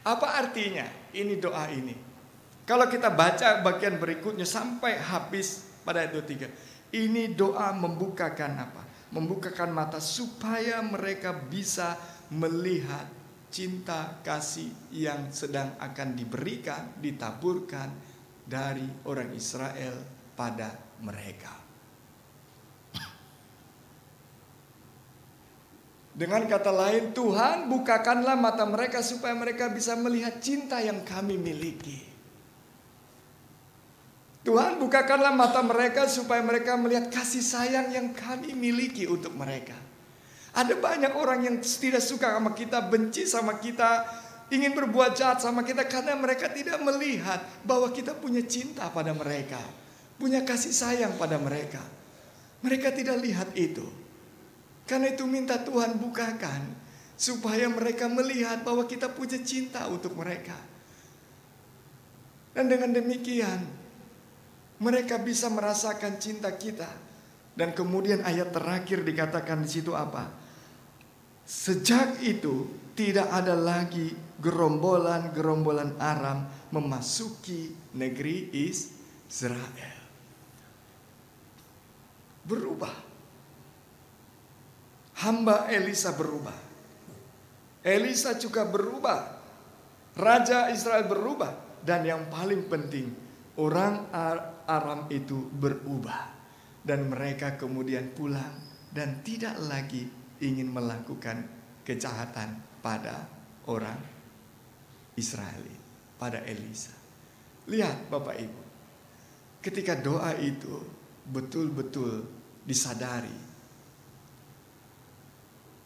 Apa artinya ini doa ini? Kalau kita baca bagian berikutnya sampai habis pada ayat 23, ini doa membukakan apa? Membukakan mata supaya mereka bisa melihat cinta kasih yang sedang akan diberikan, ditaburkan dari orang Israel pada mereka. Dengan kata lain, Tuhan bukakanlah mata mereka supaya mereka bisa melihat cinta yang kami miliki. Tuhan bukakanlah mata mereka supaya mereka melihat kasih sayang yang kami miliki untuk mereka. Ada banyak orang yang tidak suka sama kita, benci sama kita, ingin berbuat jahat sama kita karena mereka tidak melihat bahwa kita punya cinta pada mereka, punya kasih sayang pada mereka. Mereka tidak lihat itu. Karena itu minta Tuhan bukakan supaya mereka melihat bahwa kita punya cinta untuk mereka. Dan dengan demikian mereka bisa merasakan cinta kita. Dan kemudian ayat terakhir dikatakan di situ apa? Sejak itu tidak ada lagi gerombolan-gerombolan Aram memasuki negeri Israel. Berubah. Hamba Elisa berubah. Elisa juga berubah. Raja Israel berubah. Dan yang paling penting, orang Aram itu berubah. Dan mereka kemudian pulang dan tidak lagi ingin melakukan kejahatan pada orang Israel, pada Elisa. Lihat Bapak Ibu, ketika doa itu betul-betul disadari,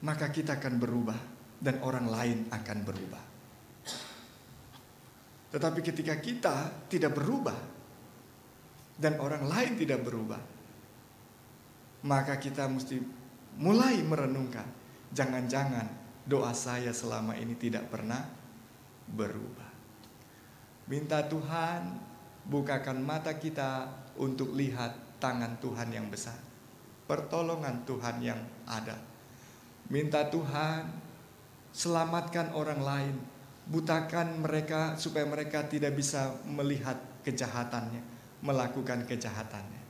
maka kita akan berubah dan orang lain akan berubah. Tetapi ketika kita tidak berubah dan orang lain tidak berubah, maka kita mesti mulai merenungkan, jangan-jangan doa saya selama ini tidak pernah berubah. Minta Tuhan bukakan mata kita untuk lihat tangan Tuhan yang besar, pertolongan Tuhan yang ada. Minta Tuhan selamatkan orang lain, butakan mereka supaya mereka tidak bisa melihat kejahatannya, melakukan kejahatannya.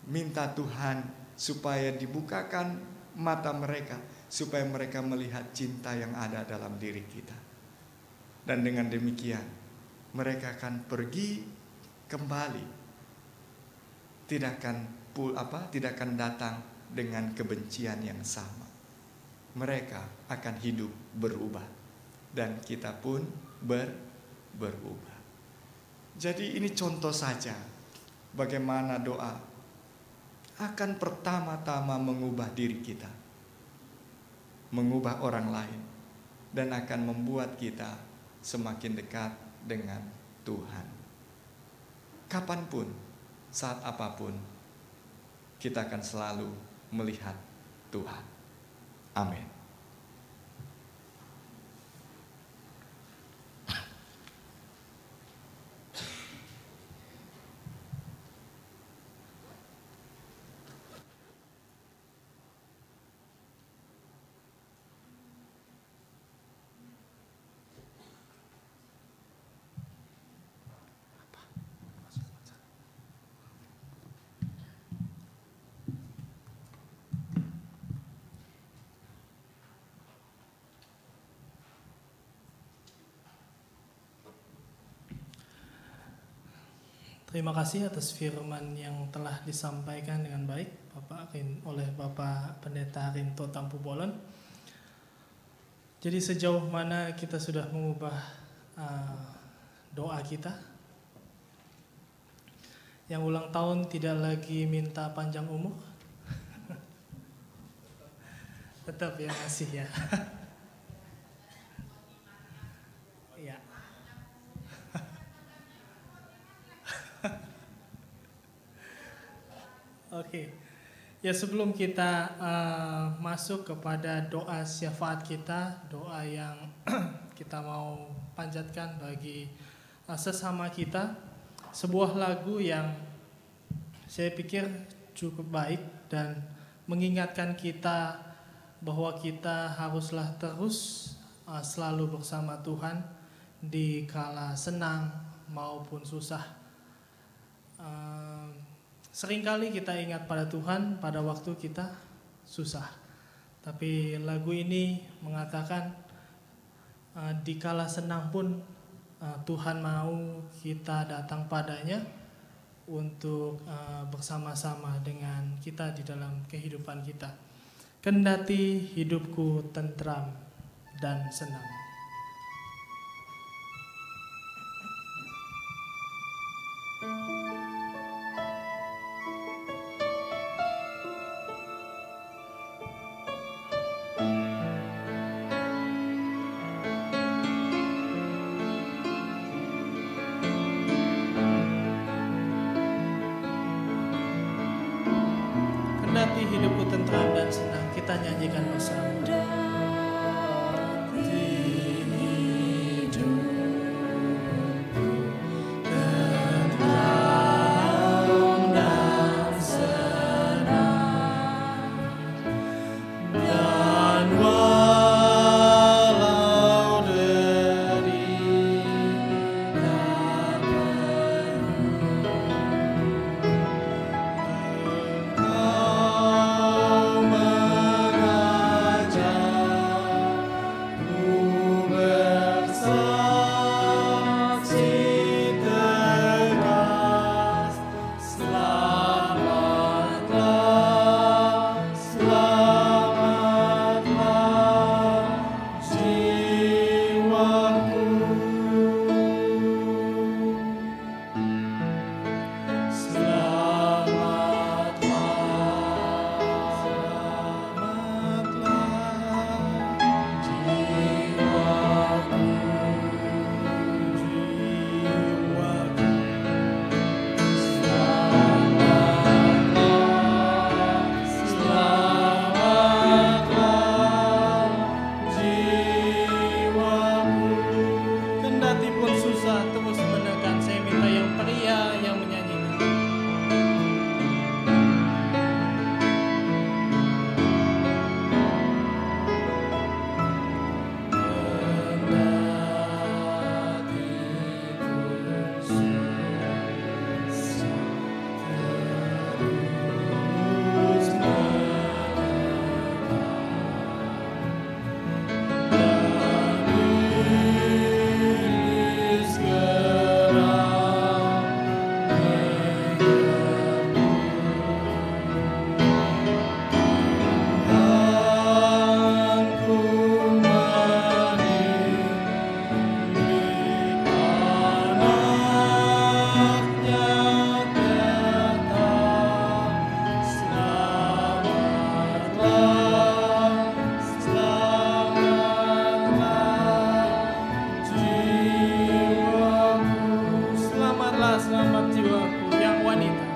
Minta Tuhan supaya dibukakan mata mereka, supaya mereka melihat cinta yang ada dalam diri kita. Dan dengan demikian mereka akan pergi kembali, tidak akan datang dengan kebencian yang sama. Mereka akan hidup berubah dan kita pun berubah. Jadi ini contoh saja bagaimana doa akan pertama-tama mengubah diri kita, mengubah orang lain, dan akan membuat kita semakin dekat dengan Tuhan. Kapanpun, saat apapun, kita akan selalu melihat Tuhan. Amin. Terima kasih atas firman yang telah disampaikan dengan baik oleh Bapak Pendeta Rinto Tampu Bolon. Jadi sejauh mana kita sudah mengubah doa kita? Yang ulang tahun tidak lagi minta panjang umur? Tetap ya, masih ya. Ya. Oke. Ya, sebelum kita masuk kepada doa syafaat kita, doa yang kita mau panjatkan bagi sesama kita, sebuah lagu yang saya pikir cukup baik dan mengingatkan kita bahwa kita haruslah terus selalu bersama Tuhan di kala senang maupun susah. Seringkali kita ingat pada Tuhan pada waktu kita susah. Tapi lagu ini mengatakan di kala senang pun Tuhan mau kita datang padanya untuk bersama-sama dengan kita di dalam kehidupan kita. kendati hidupku tentram dan senang. Kendati hidupku tentram dan senang, kita nyanyikan bersama. Selamat jiwaku yang wanita.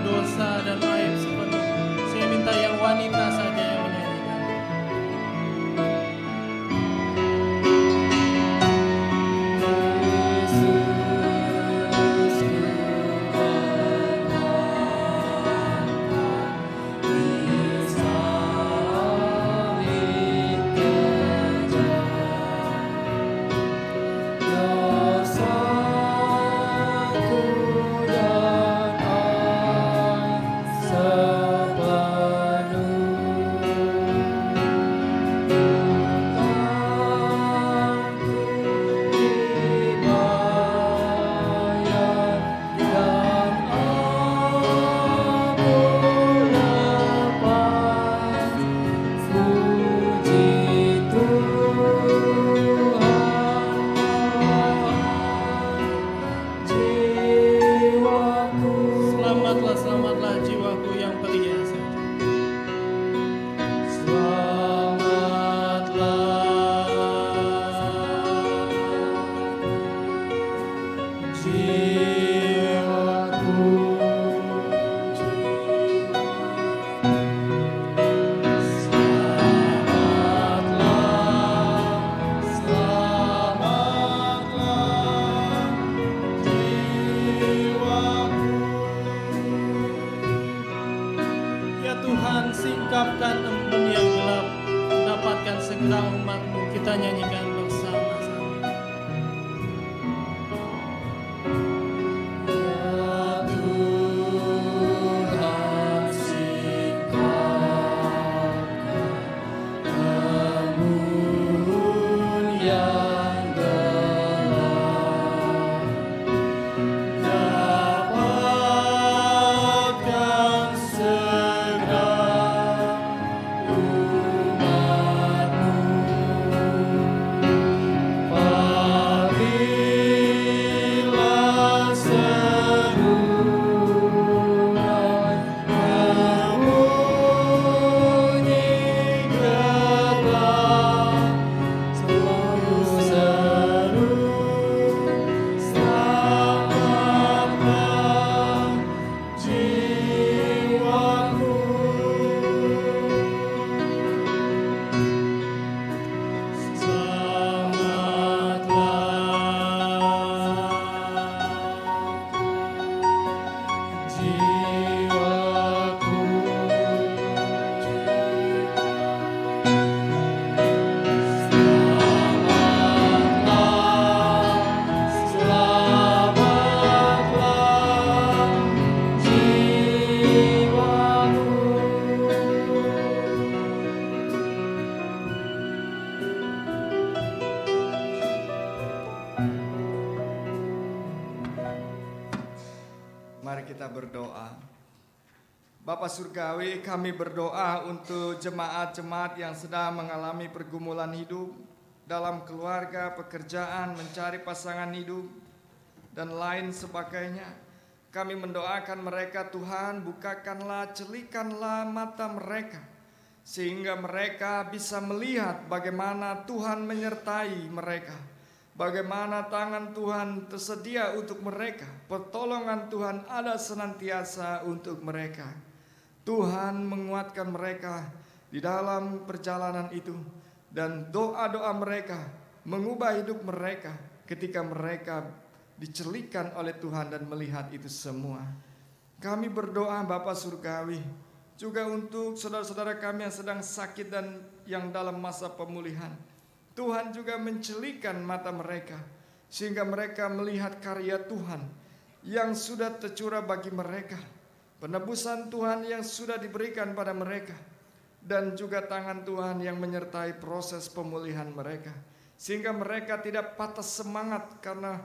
Dosa dan aib sepenuh. Saya minta yang wanita saja yang menyanyikan. Selamatlah jiwaku yang perhiasan. Tuhan, singkapkan embun yang gelap akan segera umat-Mu. Kita nyanyikan bersama-sama. Mari kita berdoa. Bapa Surgawi, kami berdoa untuk jemaat-jemaat yang sedang mengalami pergumulan hidup dalam keluarga, pekerjaan, mencari pasangan hidup, dan lain sebagainya. Kami mendoakan mereka, Tuhan, bukakanlah, celikanlah mata mereka, sehingga mereka bisa melihat bagaimana Tuhan menyertai mereka, bagaimana tangan Tuhan tersedia untuk mereka, pertolongan Tuhan ada senantiasa untuk mereka. Tuhan menguatkan mereka di dalam perjalanan itu, dan doa-doa mereka mengubah hidup mereka ketika mereka dicelikan oleh Tuhan dan melihat itu semua. Kami berdoa Bapa Surgawi juga untuk saudara-saudara kami yang sedang sakit dan yang dalam masa pemulihan. Tuhan juga mencelikan mata mereka sehingga mereka melihat karya Tuhan yang sudah tercurah bagi mereka, penebusan Tuhan yang sudah diberikan pada mereka, dan juga tangan Tuhan yang menyertai proses pemulihan mereka, sehingga mereka tidak patah semangat karena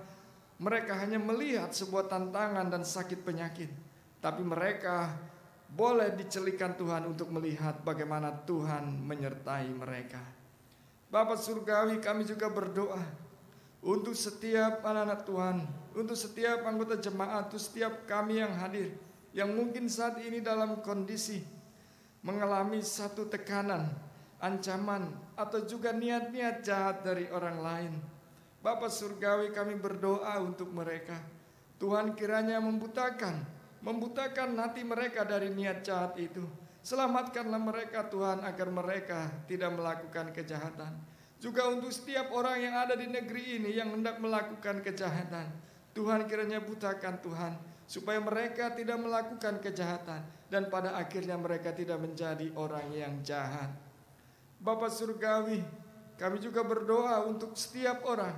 mereka hanya melihat sebuah tantangan dan sakit penyakit, tapi mereka boleh dicelikan Tuhan untuk melihat bagaimana Tuhan menyertai mereka. Bapa Surgawi, kami juga berdoa untuk setiap anak-anak Tuhan, untuk setiap anggota jemaat, untuk setiap kami yang hadir, yang mungkin saat ini dalam kondisi mengalami satu tekanan, ancaman, atau juga niat-niat jahat dari orang lain. Bapa Surgawi, kami berdoa untuk mereka. Tuhan kiranya membutakan hati mereka dari niat jahat itu. Selamatkanlah mereka Tuhan, agar mereka tidak melakukan kejahatan. Juga untuk setiap orang yang ada di negeri ini yang hendak melakukan kejahatan, Tuhan kiranya butakan Tuhan, supaya mereka tidak melakukan kejahatan, dan pada akhirnya mereka tidak menjadi orang yang jahat. Bapa Surgawi, kami juga berdoa untuk setiap orang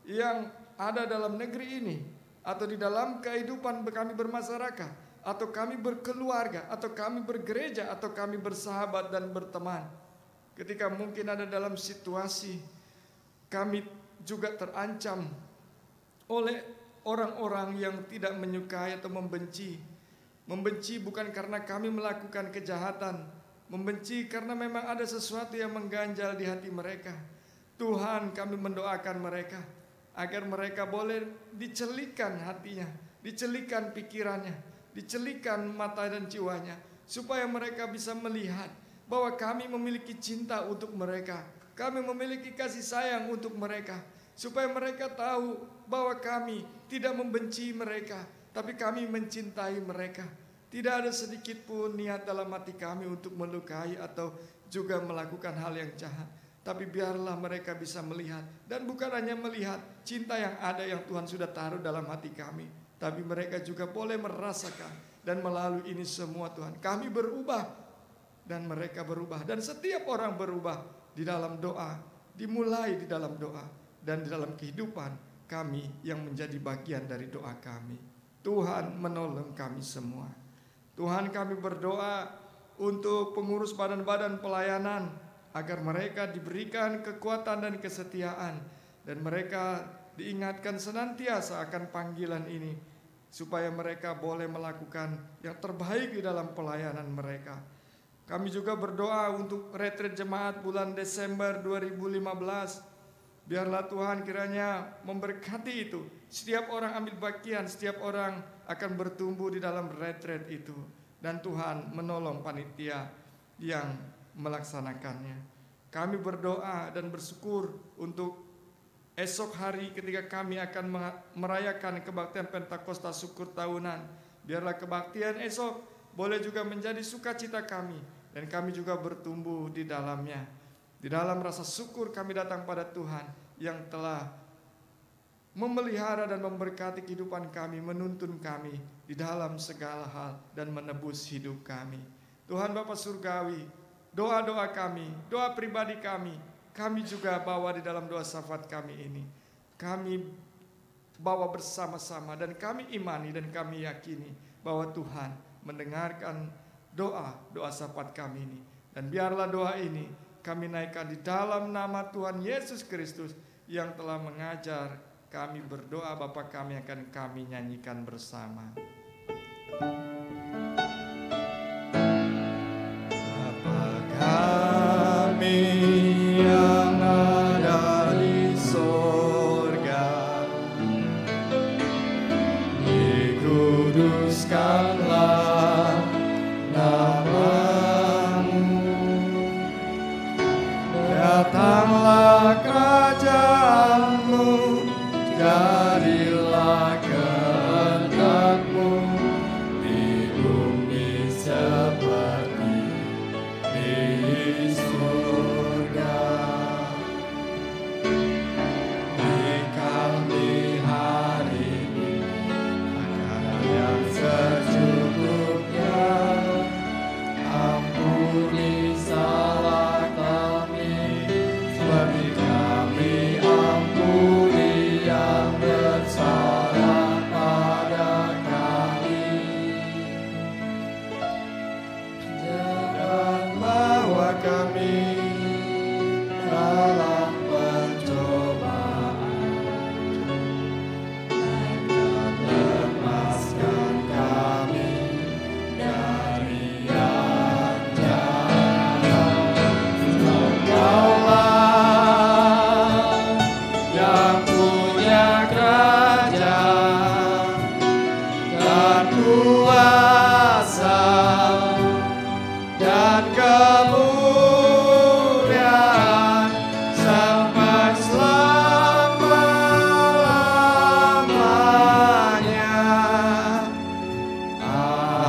yang ada dalam negeri ini, atau di dalam kehidupan kami bermasyarakat, atau kami berkeluarga, atau kami bergereja, atau kami bersahabat dan berteman. Ketika mungkin ada dalam situasi kami juga terancam oleh orang-orang yang tidak menyukai atau membenci. Membenci bukan karena kami melakukan kejahatan, membenci karena memang ada sesuatu yang mengganjal di hati mereka. Tuhan, kami mendoakan mereka agar mereka boleh dicelikan hatinya, dicelikan pikirannya, dicelikan mata dan jiwanya, supaya mereka bisa melihat bahwa kami memiliki cinta untuk mereka, kami memiliki kasih sayang untuk mereka, supaya mereka tahu bahwa kami tidak membenci mereka, tapi kami mencintai mereka. Tidak ada sedikit pun niat dalam hati kami untuk melukai atau juga melakukan hal yang jahat. Tapi biarlah mereka bisa melihat, dan bukan hanya melihat cinta yang ada yang Tuhan sudah taruh dalam hati kami, tapi mereka juga boleh merasakan, dan melalui ini semua Tuhan, kami berubah dan mereka berubah, dan setiap orang berubah di dalam doa, dimulai di dalam doa, dan di dalam kehidupan kami yang menjadi bagian dari doa kami. Tuhan menolong kami semua. Tuhan, kami berdoa untuk pengurus badan-badan pelayanan agar mereka diberikan kekuatan dan kesetiaan, dan mereka diingatkan senantiasa akan panggilan ini, supaya mereka boleh melakukan yang terbaik di dalam pelayanan mereka. Kami juga berdoa untuk retret jemaat bulan Desember 2015. Biarlah Tuhan kiranya memberkati itu. Setiap orang ambil bagian, setiap orang akan bertumbuh di dalam retret itu. Dan Tuhan menolong panitia yang melaksanakannya. Kami berdoa dan bersyukur untuk esok hari ketika kami akan merayakan kebaktian Pentakosta syukur tahunan. Biarlah kebaktian esok boleh juga menjadi sukacita kami, dan kami juga bertumbuh di dalamnya. Di dalam rasa syukur kami datang pada Tuhan yang telah memelihara dan memberkati kehidupan kami, menuntun kami di dalam segala hal dan menebus hidup kami. Tuhan Bapa Surgawi, doa-doa kami, doa pribadi kami juga bawa di dalam doa syafaat kami ini. Kami bawa bersama-sama dan kami imani dan kami yakini bahwa Tuhan mendengarkan doa syafaat kami ini. Dan biarlah doa ini kami naikkan di dalam nama Tuhan Yesus Kristus yang telah mengajar kami berdoa. Bapa kami akan kami nyanyikan bersama. Bapa kami yang ada di sorga, dikuduskanlah namamu, datanglah kerajaanmu, jadilah kehendakmu di bumi seperti di surga. Di kami hari ini makanan yang secukupnya, ampuni salah kami seperti kami ampuni yang bersalah pada kami. Jangan bawa kami dalam pencobaan, melainkan lepaskan kami dari yang jahat. Engkaulah yang punya kerajaan dan kuasa dan kemuliaan sampai selama-lamanya. Amin.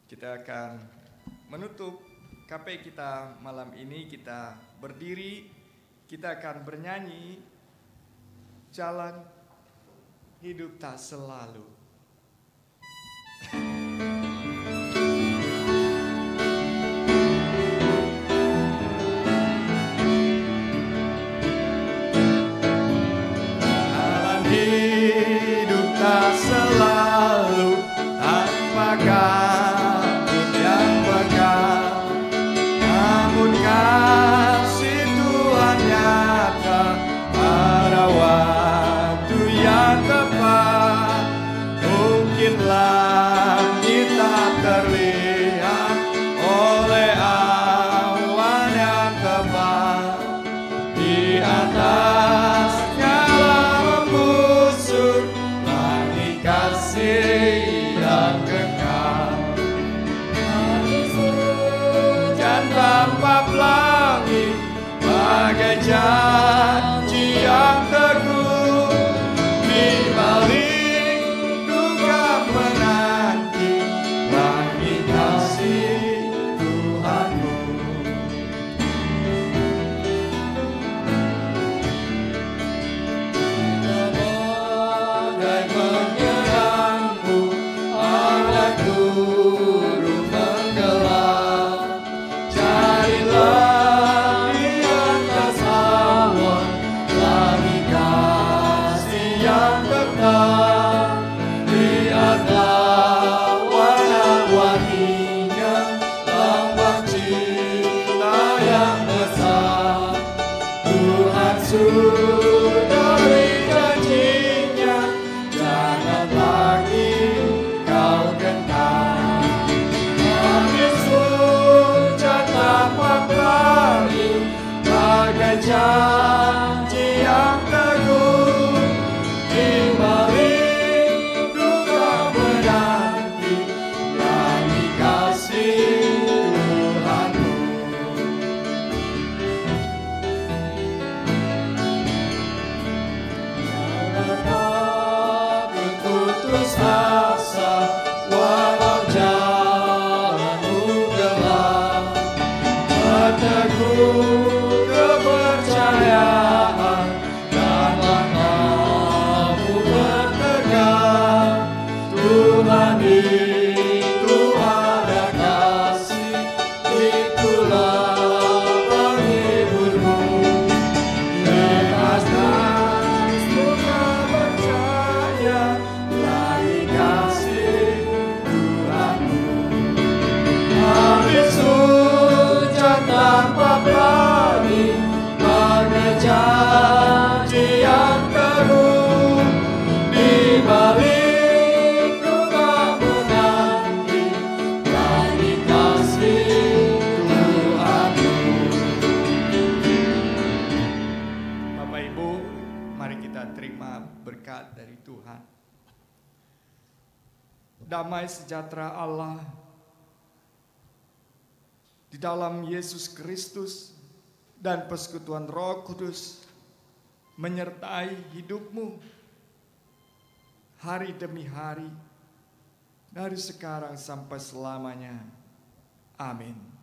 Kita akan menutup KP kita malam ini. Kita berdiri, kita akan bernyanyi Jalan Hidup Tak Selalu. Jalan hidup tak selalu tanpa kabut yang pekat, namun kasih Tuhan nyata pada waktu yang tepat. Mungkin langit tak terlihat oleh awan yang tebal, di atasnya embus berkat dari Tuhan. Damai sejahtera Allah di dalam Yesus Kristus dan persekutuan Roh Kudus menyertai hidupmu hari demi hari, dari sekarang sampai selamanya. Amin.